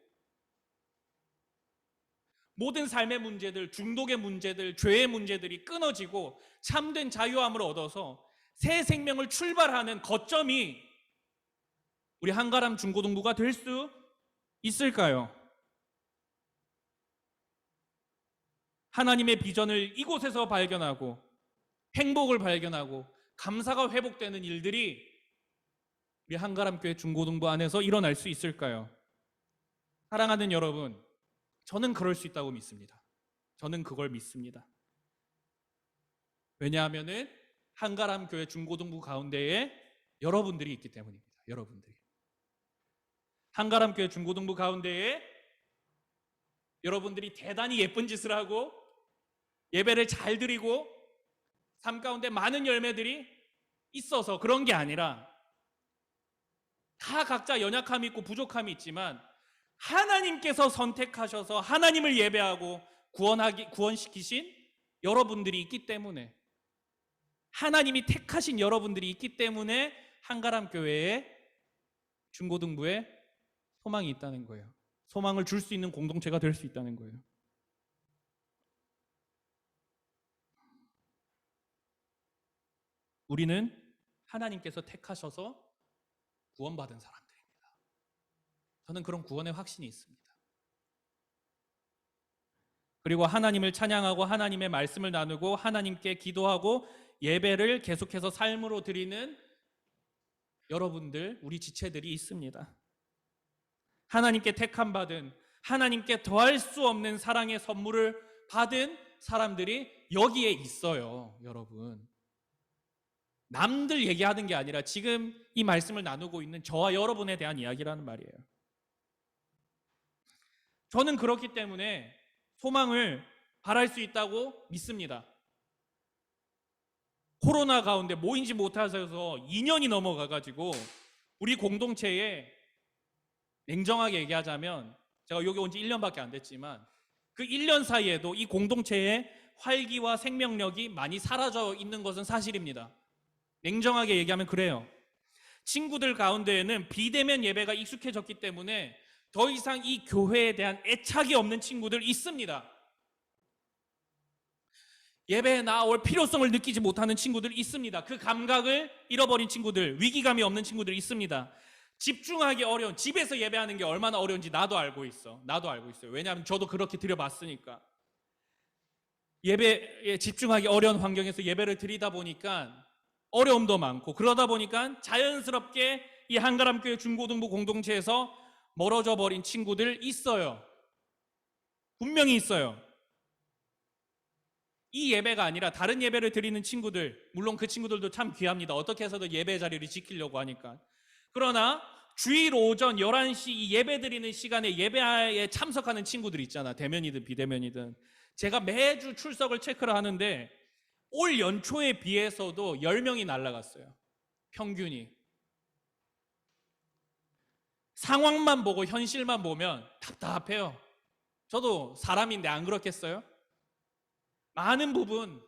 모든 삶의 문제들, 중독의 문제들, 죄의 문제들이 끊어지고 참된 자유함을 얻어서 새 생명을 출발하는 거점이 우리 한가람 중고등부가 될 수 있을까요? 하나님의 비전을 이곳에서 발견하고 행복을 발견하고 감사가 회복되는 일들이 우리 한가람교회 중고등부 안에서 일어날 수 있을까요? 사랑하는 여러분, 저는 그럴 수 있다고 믿습니다. 저는 그걸 믿습니다. 왜냐하면은 한가람교회 중고등부 가운데에 여러분들이 있기 때문입니다. 여러분들이. 한가람교회 중고등부 가운데에 여러분들이 대단히 예쁜 짓을 하고 예배를 잘 드리고 삶 가운데 많은 열매들이 있어서 그런 게 아니라 다 각자 연약함이 있고 부족함이 있지만 하나님께서 선택하셔서 하나님을 예배하고 구원시키신 여러분들이 있기 때문에, 하나님이 택하신 여러분들이 있기 때문에 한가람교회에 중고등부에 소망이 있다는 거예요. 소망을 줄 수 있는 공동체가 될 수 있다는 거예요. 우리는 하나님께서 택하셔서 구원받은 사람들입니다. 저는 그런 구원의 확신이 있습니다. 그리고 하나님을 찬양하고 하나님의 말씀을 나누고 하나님께 기도하고 예배를 계속해서 삶으로 드리는 여러분들, 우리 지체들이 있습니다. 하나님께 택함 받은, 하나님께 더할 수 없는 사랑의 선물을 받은 사람들이 여기에 있어요, 여러분. 남들 얘기하는 게 아니라 지금 이 말씀을 나누고 있는 저와 여러분에 대한 이야기라는 말이에요. 저는 그렇기 때문에 소망을 바랄 수 있다고 믿습니다. 코로나 가운데 모이지 못하셔서 2년이 넘어가가지고 우리 공동체에 냉정하게 얘기하자면, 제가 여기 온 지 1년밖에 안 됐지만 그 1년 사이에도 이 공동체의 활기와 생명력이 많이 사라져 있는 것은 사실입니다. 냉정하게 얘기하면 그래요. 친구들 가운데에는 비대면 예배가 익숙해졌기 때문에 더 이상 이 교회에 대한 애착이 없는 친구들 있습니다. 예배에 나올 필요성을 느끼지 못하는 친구들 있습니다. 그 감각을 잃어버린 친구들, 위기감이 없는 친구들 있습니다. 집중하기 어려운, 집에서 예배하는 게 얼마나 어려운지 나도 알고 있어요. 왜냐하면 저도 그렇게 드려봤으니까. 예배에 집중하기 어려운 환경에서 예배를 드리다 보니까 어려움도 많고, 그러다 보니까 자연스럽게 이 한가람교회 중고등부 공동체에서 멀어져 버린 친구들 있어요. 분명히 있어요. 이 예배가 아니라 다른 예배를 드리는 친구들, 물론 그 친구들도 참 귀합니다. 어떻게 해서든 예배 자리를 지키려고 하니까. 그러나 주일 오전 11시 이 예배 드리는 시간에 예배에 참석하는 친구들 있잖아. 대면이든 비대면이든. 제가 매주 출석을 체크를 하는데 올 연초에 비해서도 10명이 날아갔어요. 평균이. 상황만 보고 현실만 보면 답답해요. 저도 사람인데 안 그렇겠어요? 많은 부분,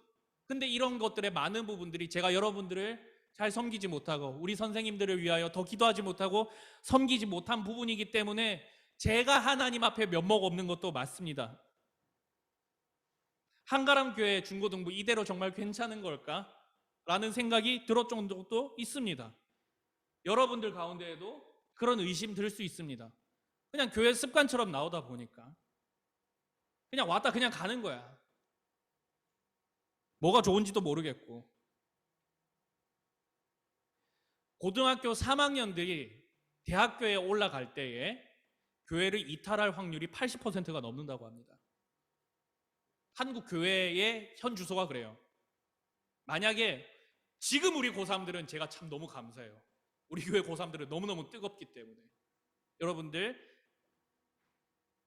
근데 이런 것들의 많은 부분들이 제가 여러분들을 잘 섬기지 못하고 우리 선생님들을 위하여 더 기도하지 못하고 섬기지 못한 부분이기 때문에 제가 하나님 앞에 면목 없는 것도 맞습니다. 한가람 교회 중고등부 이대로 정말 괜찮은 걸까? 라는 생각이 들었던 적도 있습니다. 여러분들 가운데에도 그런 의심 들 수 있습니다. 그냥 교회 습관처럼 나오다 보니까 그냥 왔다 그냥 가는 거야. 뭐가 좋은지도 모르겠고. 고등학교 3학년들이 대학교에 올라갈 때에 교회를 이탈할 확률이 80%가 넘는다고 합니다. 한국 교회의 현 주소가 그래요. 만약에 지금 우리 고3들은 제가 참 너무 감사해요. 우리 교회 고3들은 너무너무 뜨겁기 때문에. 여러분들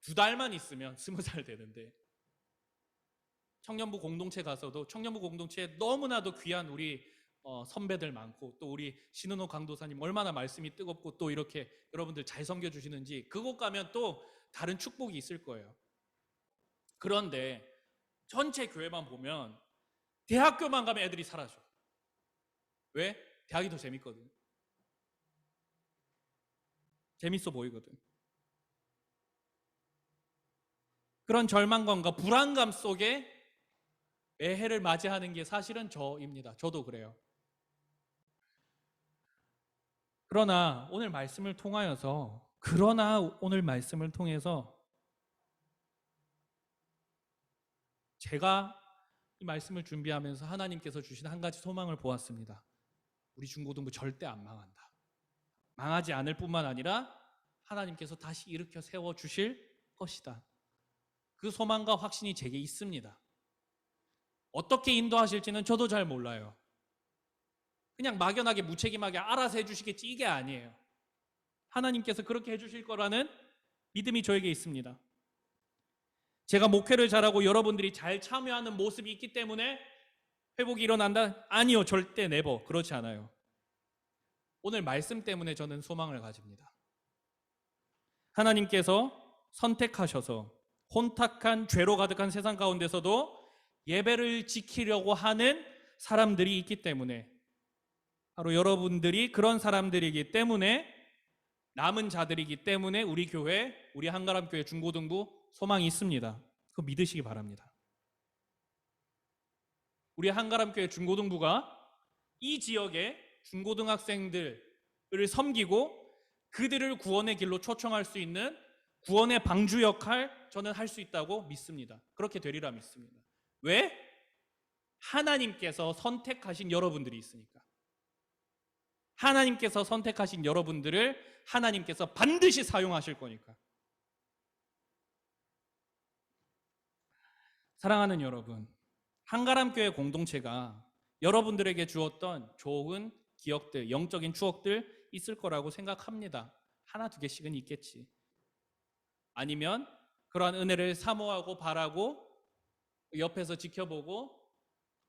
2달만 있으면 20살 되는데 청년부 공동체 가서도 청년부 공동체에 너무나도 귀한 우리 선배들 많고 또 우리 신은호 강도사님 얼마나 말씀이 뜨겁고 또 이렇게 여러분들 잘 섬겨주시는지 그곳 가면 또 다른 축복이 있을 거예요. 그런데 전체 교회만 보면 대학교만 가면 애들이 사라져. 왜? 대학이 더 재밌거든. 재밌어 보이거든. 그런 절망감과 불안감 속에 매해를 맞이하는 게 사실은 저입니다. 저도 그래요. 그러나 오늘 말씀을 통해서 제가 이 말씀을 준비하면서 하나님께서 주신 한 가지 소망을 보았습니다. 우리 중고등부 절대 안 망한다. 망하지 않을 뿐만 아니라 하나님께서 다시 일으켜 세워주실 것이다. 그 소망과 확신이 제게 있습니다. 어떻게 인도하실지는 저도 잘 몰라요. 그냥 막연하게 무책임하게 알아서 해주시겠지 이게 아니에요. 하나님께서 그렇게 해주실 거라는 믿음이 저에게 있습니다. 제가 목회를 잘하고 여러분들이 잘 참여하는 모습이 있기 때문에 회복이 일어난다? 아니요, 절대 네버 그렇지 않아요. 오늘 말씀 때문에 저는 소망을 가집니다. 하나님께서 선택하셔서 혼탁한 죄로 가득한 세상 가운데서도 예배를 지키려고 하는 사람들이 있기 때문에 바로 여러분들이 그런 사람들이기 때문에 남은 자들이기 때문에 우리 교회, 우리 한가람 교회 중고등부 소망이 있습니다. 그거 믿으시기 바랍니다. 우리 한가람 교회 중고등부가 이 지역의 중고등학생들을 섬기고 그들을 구원의 길로 초청할 수 있는 구원의 방주 역할 저는 할 수 있다고 믿습니다. 그렇게 되리라 믿습니다. 왜? 하나님께서 선택하신 여러분들이 있으니까. 하나님께서 선택하신 여러분들을 하나님께서 반드시 사용하실 거니까. 사랑하는 여러분, 한가람교회 공동체가 여러분들에게 주었던 좋은 기억들, 영적인 추억들 있을 거라고 생각합니다. 하나 두 개씩은 있겠지. 아니면 그러한 은혜를 사모하고 바라고 옆에서 지켜보고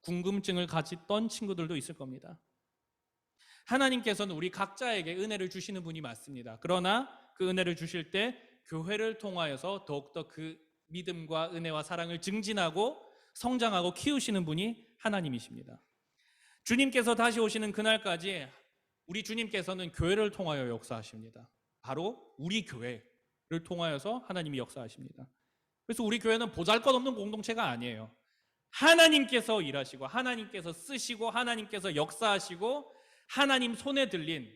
궁금증을 가졌던 친구들도 있을 겁니다. 하나님께서는 우리 각자에게 은혜를 주시는 분이 맞습니다. 그러나 그 은혜를 주실 때 교회를 통하여서 더욱더 그 믿음과 은혜와 사랑을 증진하고 성장하고 키우시는 분이 하나님이십니다. 주님께서 다시 오시는 그날까지 우리 주님께서는 교회를 통하여 역사하십니다. 바로 우리 교회를 통하여서 하나님이 역사하십니다. 그래서 우리 교회는 보잘것없는 공동체가 아니에요. 하나님께서 일하시고 하나님께서 쓰시고 하나님께서 역사하시고 하나님 손에 들린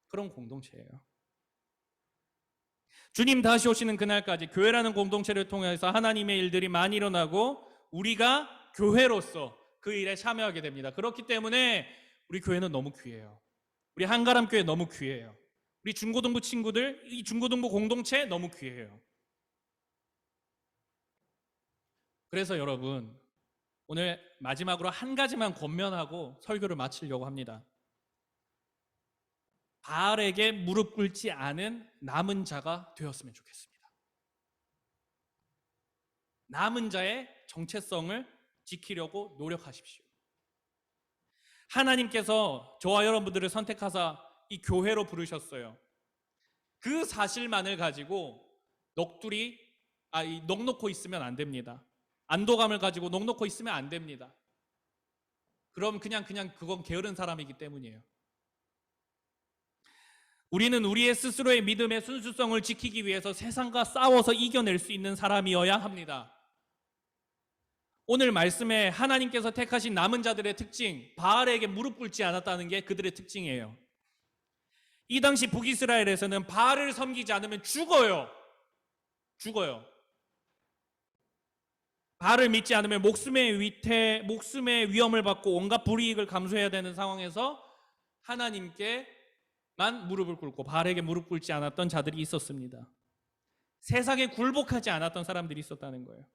그런 공동체예요. 주님 다시 오시는 그날까지 교회라는 공동체를 통해서 하나님의 일들이 많이 일어나고 우리가 교회로서 그 일에 참여하게 됩니다. 그렇기 때문에 우리 교회는 너무 귀해요. 우리 한가람 교회 너무 귀해요. 우리 중고등부 친구들, 이 중고등부 공동체 너무 귀해요. 그래서 여러분, 오늘 마지막으로 한 가지만 권면하고 설교를 마치려고 합니다. 바알에게 무릎 꿇지 않은 남은 자가 되었으면 좋겠습니다. 남은 자의 정체성을 지키려고 노력하십시오. 하나님께서 저와 여러분들을 선택하사 이 교회로 부르셨어요. 그 사실만을 가지고 넋놓고 있으면 안 됩니다. 안도감을 가지고 넋놓고 있으면 안 됩니다. 그럼 그냥 그건 게으른 사람이기 때문이에요. 우리는 우리의 스스로의 믿음의 순수성을 지키기 위해서 세상과 싸워서 이겨낼 수 있는 사람이어야 합니다. 오늘 말씀에 하나님께서 택하신 남은 자들의 특징, 바알에게 무릎 꿇지 않았다는 게 그들의 특징이에요. 이 당시 북이스라엘에서는 바알을 섬기지 않으면 죽어요. 바알을 믿지 않으면 목숨의 위험을 받고 온갖 불이익을 감수해야 되는 상황에서 하나님께만 무릎을 꿇고 바알에게 무릎 꿇지 않았던 자들이 있었습니다. 세상에 굴복하지 않았던 사람들이 있었다는 거예요.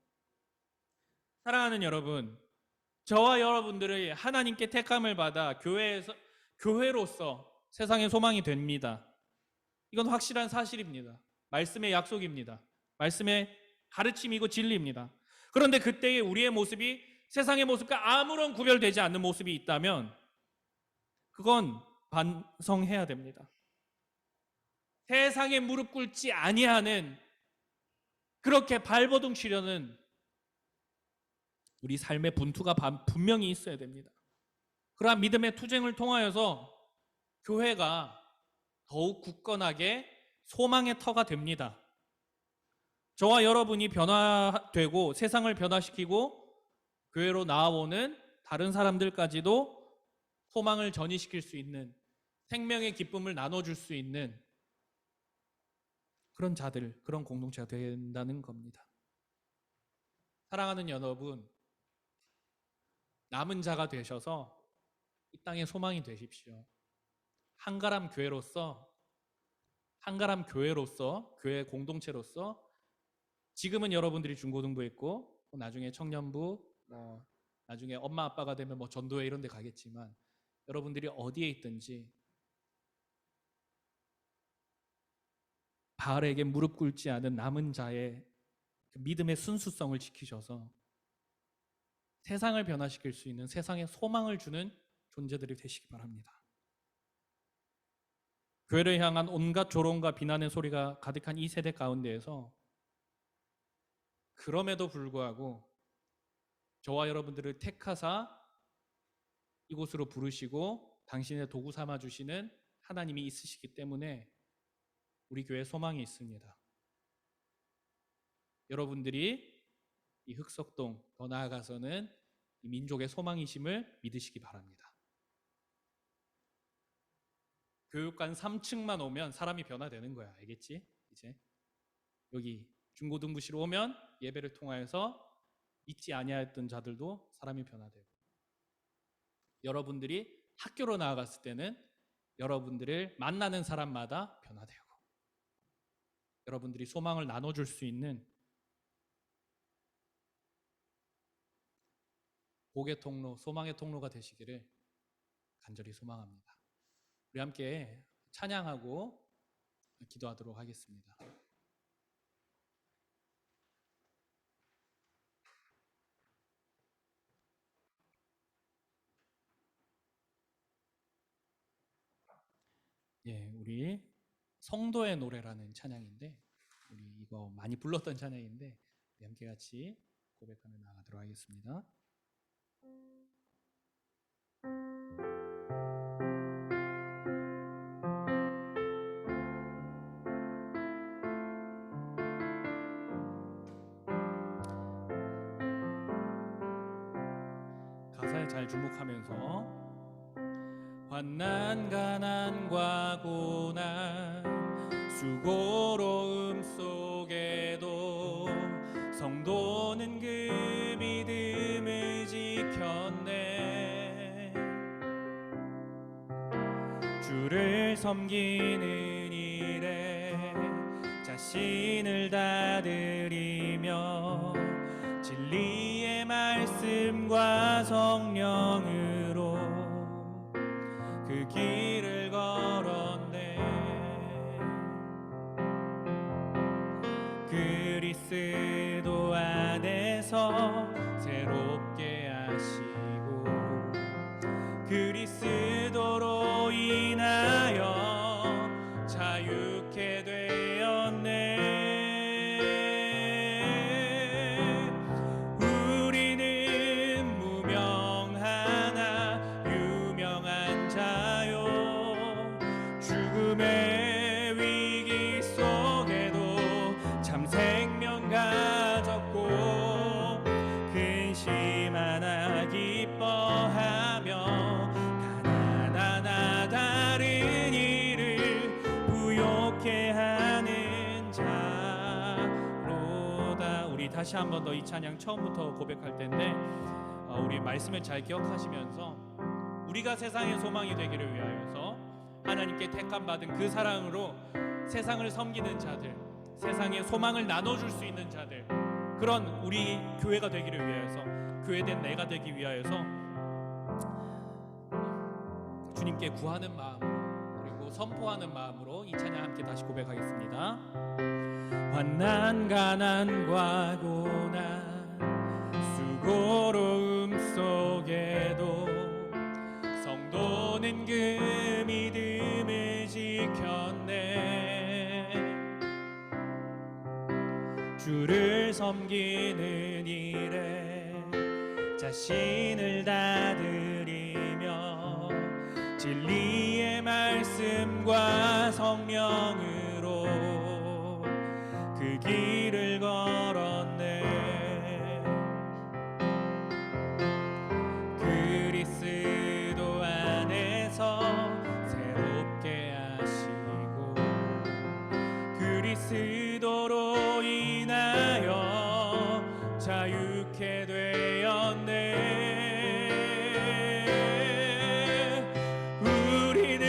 사랑하는 여러분, 저와 여러분들의 하나님께 택함을 받아 교회로서 세상의 소망이 됩니다. 이건 확실한 사실입니다. 말씀의 약속입니다. 말씀의 가르침이고 진리입니다. 그런데 그때의 우리의 모습이 세상의 모습과 아무런 구별되지 않는 모습이 있다면 그건 반성해야 됩니다. 세상에 무릎 꿇지 아니하는, 그렇게 발버둥 치려는 우리 삶의 분투가 분명히 있어야 됩니다. 그러한 믿음의 투쟁을 통하여서 교회가 더욱 굳건하게 소망의 터가 됩니다. 저와 여러분이 변화되고 세상을 변화시키고 교회로 나아오는 다른 사람들까지도 소망을 전이시킬 수 있는, 생명의 기쁨을 나눠줄 수 있는 그런 자들, 그런 공동체가 된다는 겁니다. 사랑하는 여러분, 남은 자가 되셔서 이 땅의 소망이 되십시오. 한가람 교회로서, 교회 공동체로서 지금은 여러분들이 중고등부 있고 나중에 청년부, 나중에 엄마 아빠가 되면 전도회 이런 데 가겠지만 여러분들이 어디에 있든지 바알에게 무릎 꿇지 않은 남은 자의 믿음의 순수성을 지키셔서 세상을 변화시킬 수 있는, 세상에 소망을 주는 존재들이 되시기 바랍니다. 교회를 향한 온갖 조롱과 비난의 소리가 가득한 이 세대 가운데에서 그럼에도 불구하고 저와 여러분들을 택하사 이곳으로 부르시고 당신의 도구 삼아 주시는 하나님이 있으시기 때문에 우리 교회에 소망이 있습니다. 여러분들이 이 흑석동, 더 나아가서는 이 민족의 소망이심을 믿으시기 바랍니다. 교육관 3층만 오면 사람이 변화되는 거야. 알겠지? 이제 여기 중고등부시로 오면 예배를 통하여서 믿지 아니하였던 자들도 사람이 변화되고, 여러분들이 학교로 나아갔을 때는 여러분들을 만나는 사람마다 변화되고, 여러분들이 소망을 나눠줄 수 있는 복의 통로, 소망의 통로가 되시기를 간절히 소망합니다. 우리 함께 찬양하고 기도하도록 하겠습니다. 우리 성도의 노래라는 찬양인데, 우리 이거 많이 불렀던 찬양인데 우리 함께 같이 고백하며 나가도록 하겠습니다. 가사에 잘 주목하면서 환난, 가난과 고난, 수고로움 속에도 성도는 그 믿음을 지켰네. 주를 섬기는 일에 자신을 다 드리며 진리의 말씀 말씀과 성령으로 그 길을 걸었네. 그리스도 안에서 새롭게 하시고 그리스도로 인하여 자유케 되었네. 우리는 무명하나 유명한 자요, 죽음의 위기 속에도 참 생명 가졌고 근심 하나 기뻐하며 가난하나 다른 이를 부욕해 하는 자로다. 우리 다시 한 번 더 이 찬양 처음부터 고백할 텐데 우리 말씀을 잘 기억하시면서 우리가 세상의 소망이 되기를 위하여서 하나님께 택함 받은 그 사랑으로 세상을 섬기는 자들, 세상의 소망을 나눠줄 수 있는 자들, 그런 우리 교회가 되기를 위하여서, 교회된 내가 되기 위하여서 주님께 구하는 마음으로 그리고 선포하는 마음으로 이 찬양 함께 다시 고백하겠습니다. 환난 가난과 고난 수고로움 속에도 성도는 그 믿음을 지켰네. 주를 섬기는 일에 자신을 다 드리며 진리의 말씀과 성령으로 그 길을 걸었네. 그리스도 안에서 새롭게 하시고 그리스도로 인하여 자유케 되었네. 우리는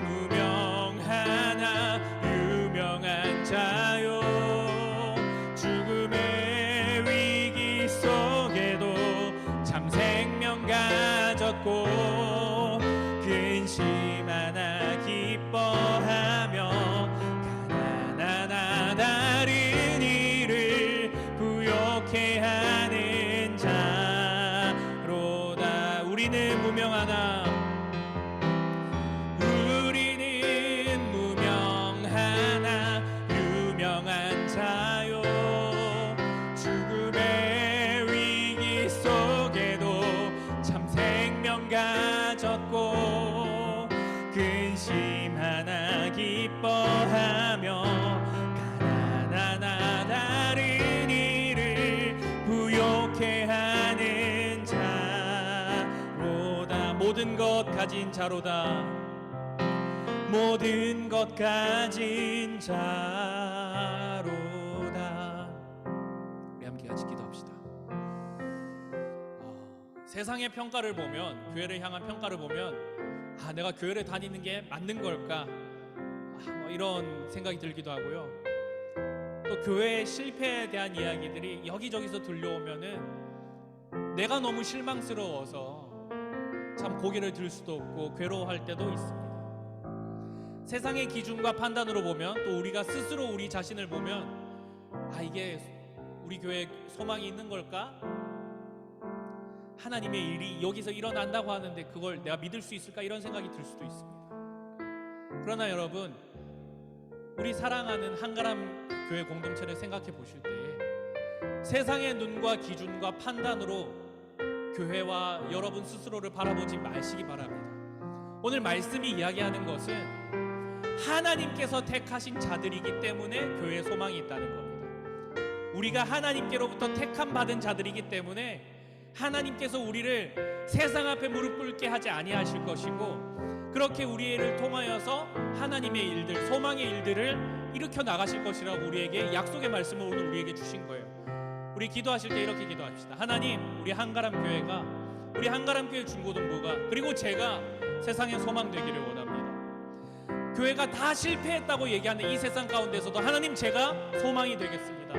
무명하나 유명한 자요, 죽음의 위기 속에도 참 생명 가졌고 근심 하나 기뻐하며 가난하나 다른 이를 부욕해 하는 자로다. 우리는 무명하나 유명한 자요, 죽음의 위기 속에도 참 생명 가졌고 근심 하나 기뻐하며 가난하나 다른 이를 부욕해 하는 자로다. 모든 것 가진 자로다. 모든 것 가진 자로다. 우리 함께 같이 기도합시다. 세상의 평가를 보면, 교회를 향한 평가를 보면 내가 교회를 다니는 게 맞는 걸까? 뭐 이런 생각이 들기도 하고요. 또 교회의 실패에 대한 이야기들이 여기저기서 들려오면은 내가 너무 실망스러워서 참 고개를 들 수도 없고 괴로워할 때도 있습니다. 세상의 기준과 판단으로 보면, 또 우리가 스스로 우리 자신을 보면 이게 우리 교회에 소망이 있는 걸까? 하나님의 일이 여기서 일어난다고 하는데 그걸 내가 믿을 수 있을까? 이런 생각이 들 수도 있습니다. 그러나 여러분, 우리 사랑하는 한가람 교회 공동체를 생각해 보실 때 세상의 눈과 기준과 판단으로 교회와 여러분 스스로를 바라보지 마시기 바랍니다. 오늘 말씀이 이야기하는 것은 하나님께서 택하신 자들이기 때문에 교회에 소망이 있다는 겁니다. 우리가 하나님께로부터 택함 받은 자들이기 때문에 하나님께서 우리를 세상 앞에 무릎 꿇게 하지 아니하실 것이고, 그렇게 우리를 통하여서 하나님의 일들, 소망의 일들을 일으켜 나가실 것이라고 우리에게 약속의 말씀을 오늘 우리에게 주신 거예요. 우리 기도하실 때 이렇게 기도합시다. 하나님, 우리 한가람 교회가, 우리 한가람 교회 중고등부가, 그리고 제가 세상의 소망 되기를 원합니다. 교회가 다 실패했다고 얘기하는 이 세상 가운데서도 하나님, 제가 소망이 되겠습니다.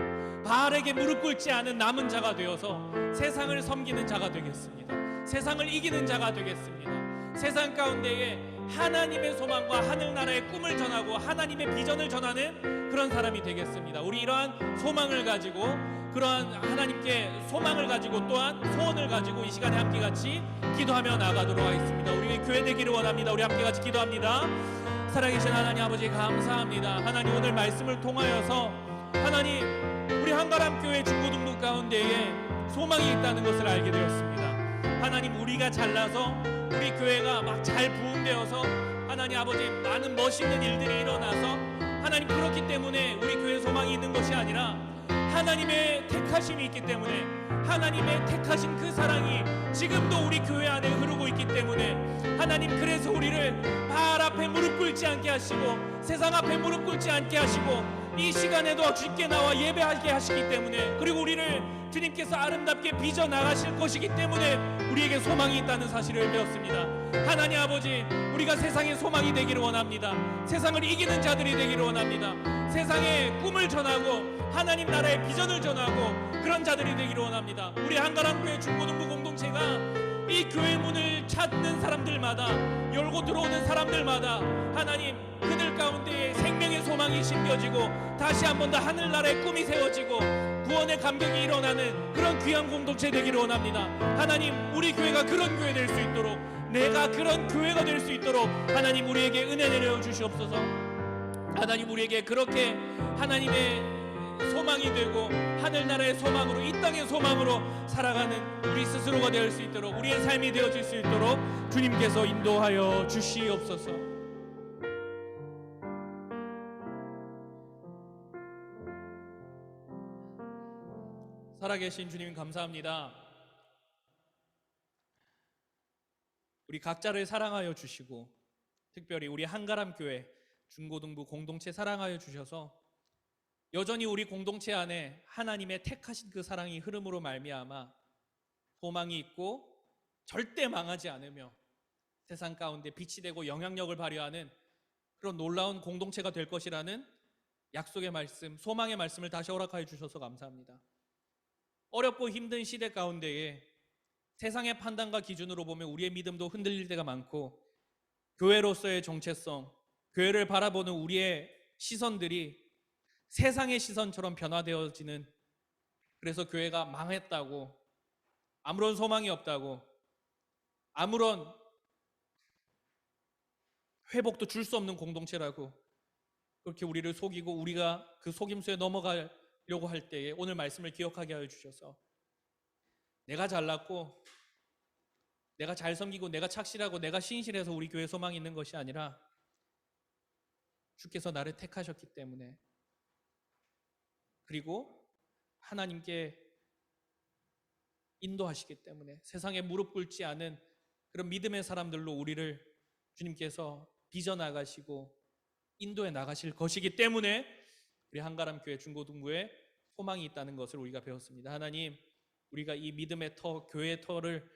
바알에게 무릎 꿇지 않은 남은 자가 되어서 세상을 섬기는 자가 되겠습니다. 세상을 이기는 자가 되겠습니다. 세상 가운데에 하나님의 소망과 하늘나라의 꿈을 전하고 하나님의 비전을 전하는 그런 사람이 되겠습니다. 우리 이러한 소망을 가지고, 그러한 하나님께 소망을 가지고, 또한 소원을 가지고 이 시간에 함께 같이 기도하며 나아가도록 하겠습니다. 우리 교회 되기를 원합니다. 우리 함께 같이 기도합니다. 살아계신 하나님 아버지, 감사합니다. 하나님, 오늘 말씀을 통하여서 하나님, 우리 한가람 교회 중고등부 가운데에 소망이 있다는 것을 알게 되었습니다. 하나님, 우리가 잘나서 우리 교회가 막 잘 부흥되어서 하나님 아버지, 많은 멋있는 일들이 일어나서 하나님, 그렇기 때문에 우리 교회 소망이 있는 것이 아니라 하나님의 택하심이 있기 때문에, 하나님의 택하신 그 사랑이 지금도 우리 교회 안에 흐르고 있기 때문에 하나님, 그래서 우리를 바알 앞에 무릎 꿇지 않게 하시고 세상 앞에 무릎 꿇지 않게 하시고 이 시간에도 주님께 나와 예배하게 하시기 때문에, 그리고 우리를 주님께서 아름답게 빚어 나가실 것이기 때문에 우리에게 소망이 있다는 사실을 배웠습니다. 하나님 아버지, 우리가 세상의 소망이 되기를 원합니다. 세상을 이기는 자들이 되기를 원합니다. 세상의 꿈을 전하고 하나님 나라의 비전을 전하고 그런 자들이 되기를 원합니다. 우리 한가람교회 중고등부 공동체가 이 교회 문을 찾는 사람들마다, 열고 들어오는 사람들마다 하나님, 그들 가운데에 생명의 소망이 심겨지고 다시 한 번 더 하늘나라의 꿈이 세워지고 구원의 감격이 일어나는 그런 귀한 공동체 되기를 원합니다. 하나님, 우리 교회가 그런 교회 될 수 있도록, 내가 그런 교회가 될 수 있도록 하나님, 우리에게 은혜 내려 주시옵소서. 하나님, 우리에게 그렇게 하나님의 소망이 되고 하늘나라의 소망으로, 이 땅의 소망으로 살아가는 우리 스스로가 될 수 있도록, 우리의 삶이 되어질 수 있도록 주님께서 인도하여 주시옵소서. 살아계신 주님, 감사합니다. 우리 각자를 사랑하여 주시고, 특별히 우리 한가람 교회 중고등부 공동체 사랑하여 주셔서 여전히 우리 공동체 안에 하나님의 택하신 그 사랑이 흐름으로 말미암아 소망이 있고 절대 망하지 않으며 세상 가운데 빛이 되고 영향력을 발휘하는 그런 놀라운 공동체가 될 것이라는 약속의 말씀, 소망의 말씀을 다시 허락하여 주셔서 감사합니다. 어렵고 힘든 시대 가운데에 세상의 판단과 기준으로 보면 우리의 믿음도 흔들릴 때가 많고, 교회로서의 정체성, 교회를 바라보는 우리의 시선들이 세상의 시선처럼 변화되어지는, 그래서 교회가 망했다고, 아무런 소망이 없다고, 아무런 회복도 줄 수 없는 공동체라고 그렇게 우리를 속이고 우리가 그 속임수에 넘어가려고 할 때에 오늘 말씀을 기억하게 하여 주셔서, 내가 잘났고 내가 잘 섬기고 내가 착실하고 내가 신실해서 우리 교회 소망이 있는 것이 아니라 주께서 나를 택하셨기 때문에, 그리고 하나님께 인도하시기 때문에 세상에 무릎 꿇지 않은 그런 믿음의 사람들로 우리를 주님께서 빚어나가시고 인도해 나가실 것이기 때문에 우리 한가람 교회 중고등부에 소망이 있다는 것을 우리가 배웠습니다. 하나님, 우리가 이 믿음의 터, 교회의 터를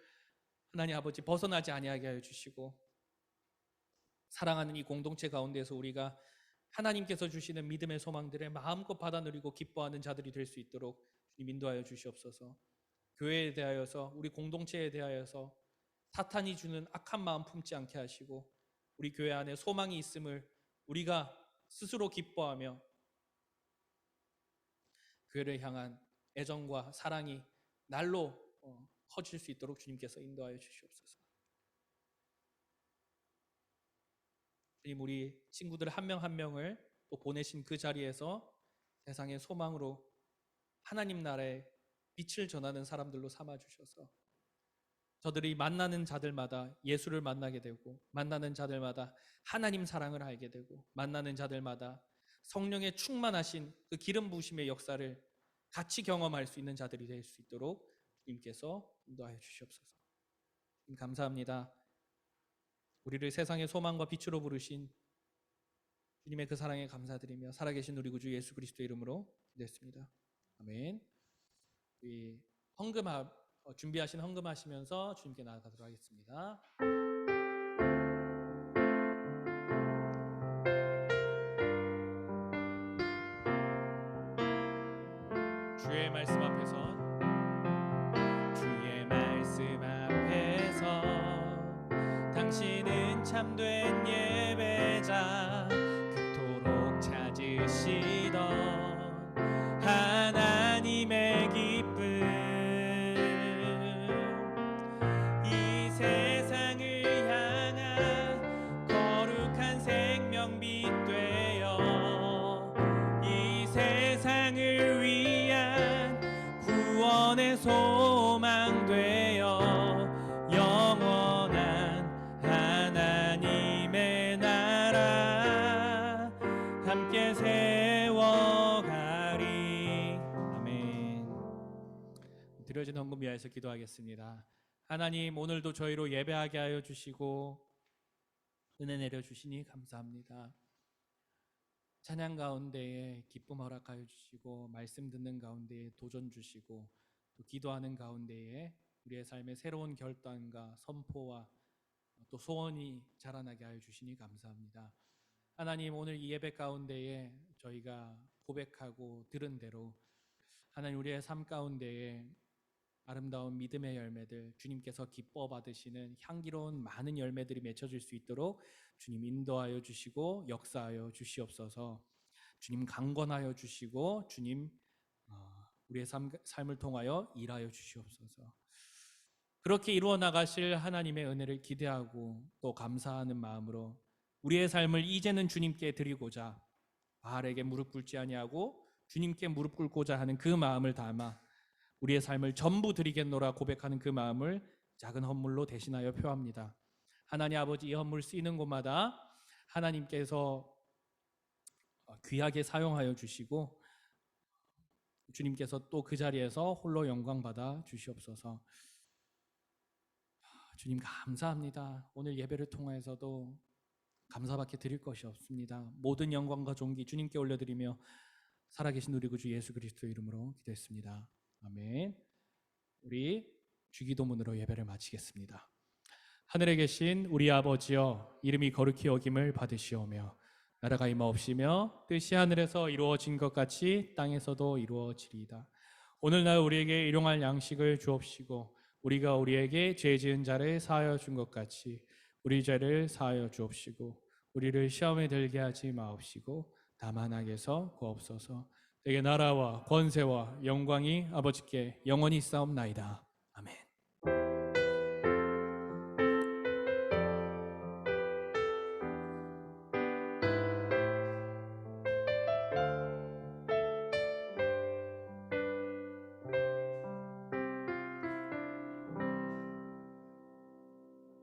하나님 아버지 벗어나지 아니하게 하여 주시고, 사랑하는 이 공동체 가운데서 우리가 하나님께서 주시는 믿음의 소망들을 마음껏 받아 누리고 기뻐하는 자들이 될 수 있도록 주님 인도하여 주시옵소서. 교회에 대하여서, 우리 공동체에 대하여서 사탄이 주는 악한 마음 품지 않게 하시고, 우리 교회 안에 소망이 있음을 우리가 스스로 기뻐하며 교회를 향한 애정과 사랑이 날로 커질 수 있도록 주님께서 인도하여 주시옵소서. 주님, 우리 친구들 한 명 한 명을 또 보내신 그 자리에서 세상의 소망으로 하나님 나라의 빛을 전하는 사람들로 삼아주셔서 저들이 만나는 자들마다 예수를 만나게 되고, 만나는 자들마다 하나님 사랑을 알게 되고, 만나는 자들마다 성령의 충만하신 그 기름 부으심의 역사를 같이 경험할 수 있는 자들이 될 수 있도록 주님께서 인도하여 주시옵소서. 주님, 감사합니다. 우리를 세상의 소망과 빛으로 부르신 주님의 그 사랑에 감사드리며 살아계신 우리 구주 예수 그리스도의 이름으로 기도했습니다. 아멘. 우리 준비하신 헌금하시면서 주님께 나아가도록 하겠습니다. 주여 주의 말씀 앞에서 주의 말씀 앞에서 당신은 참된 예배자 그토록 찾으시던 하나님의 기쁨 이 세상을 향한 거룩한 생명빛 되어 이 세상을 위한 구원의 소망 되어 영원한 하나님의 나라 함께 세워가리. 아멘. 드려진 헌금 위하여서 기도하겠습니다. 하나님, 오늘도 저희로 예배하게 하여 주시고 은혜 내려 주시니 감사합니다. 찬양 가운데에 기쁨 허락하여 주시고 말씀 듣는 가운데에 도전 주시고 또 기도하는 가운데에 우리의 삶의 새로운 결단과 선포와 또 소원이 자라나게 하여 주시니 감사합니다. 하나님, 오늘 이 예배 가운데에 저희가 고백하고 들은 대로 하나님 우리의 삶 가운데에 아름다운 믿음의 열매들, 주님께서 기뻐 받으시는 향기로운 많은 열매들이 맺혀질 수 있도록 주님 인도하여 주시고 역사하여 주시옵소서. 주님 강권하여 주시고 주님 우리의 삶을 통하여 일하여 주시옵소서. 그렇게 이루어 나가실 하나님의 은혜를 기대하고 또 감사하는 마음으로 우리의 삶을 이제는 주님께 드리고자 바알에게 무릎 꿇지 아니하고 주님께 무릎 꿇고자 하는 그 마음을 담아 우리의 삶을 전부 드리겠노라 고백하는 그 마음을 작은 헌물로 대신하여 표합니다. 하나님 아버지, 이 헌물 쓰이는 곳마다 하나님께서 귀하게 사용하여 주시고 주님께서 또 그 자리에서 홀로 영광 받아 주시옵소서. 주님 감사합니다. 오늘 예배를 통해서도 감사밖에 드릴 것이 없습니다. 모든 영광과 존귀 주님께 올려드리며 살아계신 우리 구주 예수 그리스도의 이름으로 기도했습니다. 아멘. 우리 주기도문으로 예배를 마치겠습니다. 하늘에 계신 우리 아버지여, 이름이 거룩히 여김을 받으시오며 나라가 임하옵시며 뜻이 하늘에서 이루어진 것 같이 땅에서도 이루어지리이다. 오늘날 우리에게 일용할 양식을 주옵시고 우리가 우리에게 죄 지은 자를 사하여 준 것 같이 우리 죄를 사하여 주옵시고 우리를 시험에 들게 하지 마옵시고 다만 악에서 구하옵소서. 내게 나라와 권세와 영광이 아버지께 영원히 있사옵나이다. 아멘.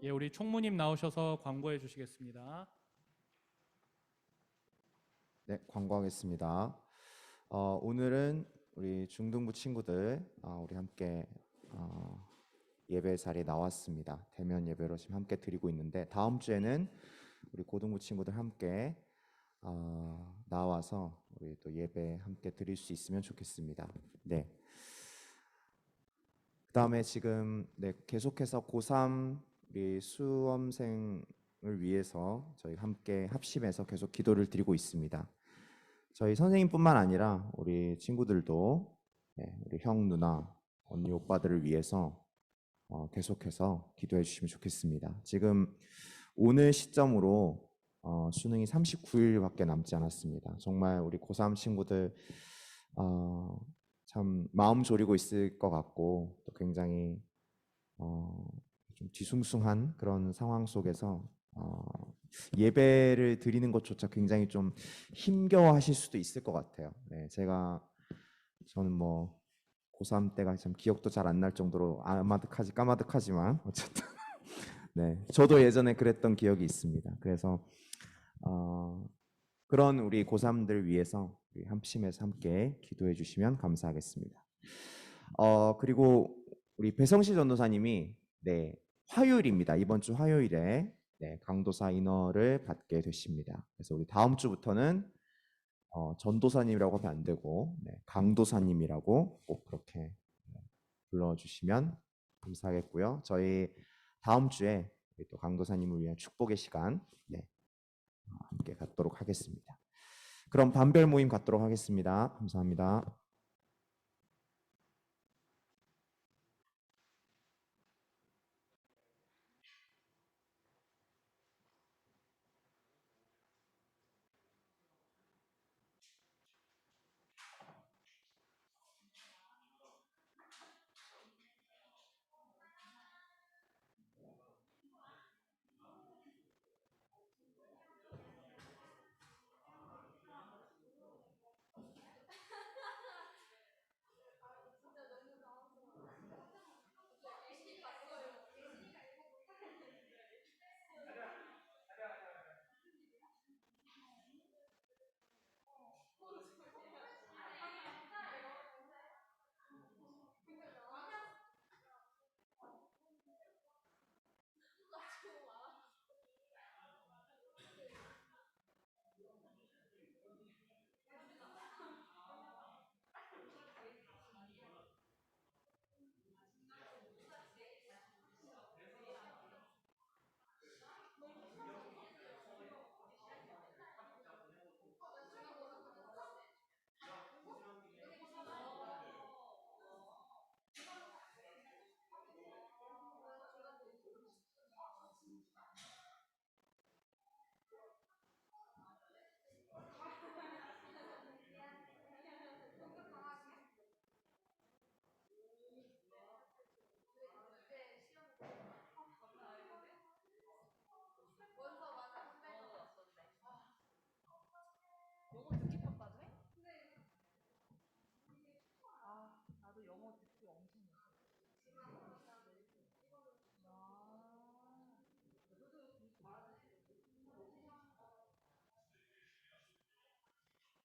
예, 우리 총무님 나오셔서 광고해 주시겠습니다. 네, 광고하겠습니다. 오늘은 우리 중등부 친구들 우리 함께 예배 자리에 나왔습니다. 대면 예배로 지금 함께 드리고 있는데 다음 주에는 우리 고등부 친구들 함께 나와서 우리 또 예배 함께 드릴 수 있으면 좋겠습니다. 네. 그다음에 지금 계속해서 고3 우리 수험생을 위해서 저희 함께 합심해서 계속 기도를 드리고 있습니다. 저희 선생님뿐만 아니라 우리 친구들도 우리 형, 누나, 언니, 오빠들을 위해서 계속해서 기도해 주시면 좋겠습니다. 지금 오늘 시점으로 수능이 39일밖에 남지 않았습니다. 정말 우리 고3 친구들 참 마음 졸이고 있을 것 같고 또 굉장히 좀 뒤숭숭한 그런 상황 속에서 예배를 드리는 것조차 굉장히 좀 힘겨워하실 수도 있을 것 같아요. 네, 저는 뭐 고3 때가 참 기억도 잘 안 날 정도로 까마득하지만 어쨌든 네, 저도 예전에 그랬던 기억이 있습니다. 그래서 그런 우리 고3들 위해서 우리 합심해서 함께 기도해 주시면 감사하겠습니다. 그리고 우리 배성시 전도사님이 화요일입니다. 이번 주 화요일에 강도사 인허를 받게 되십니다. 그래서 우리 다음 주부터는 전도사님이라고 하면 안 되고 강도사님이라고 꼭 그렇게 불러주시면 감사하겠고요. 저희 다음 주에 또 강도사님을 위한 축복의 시간 함께 갖도록 하겠습니다. 그럼 반별 모임 갖도록 하겠습니다. 감사합니다.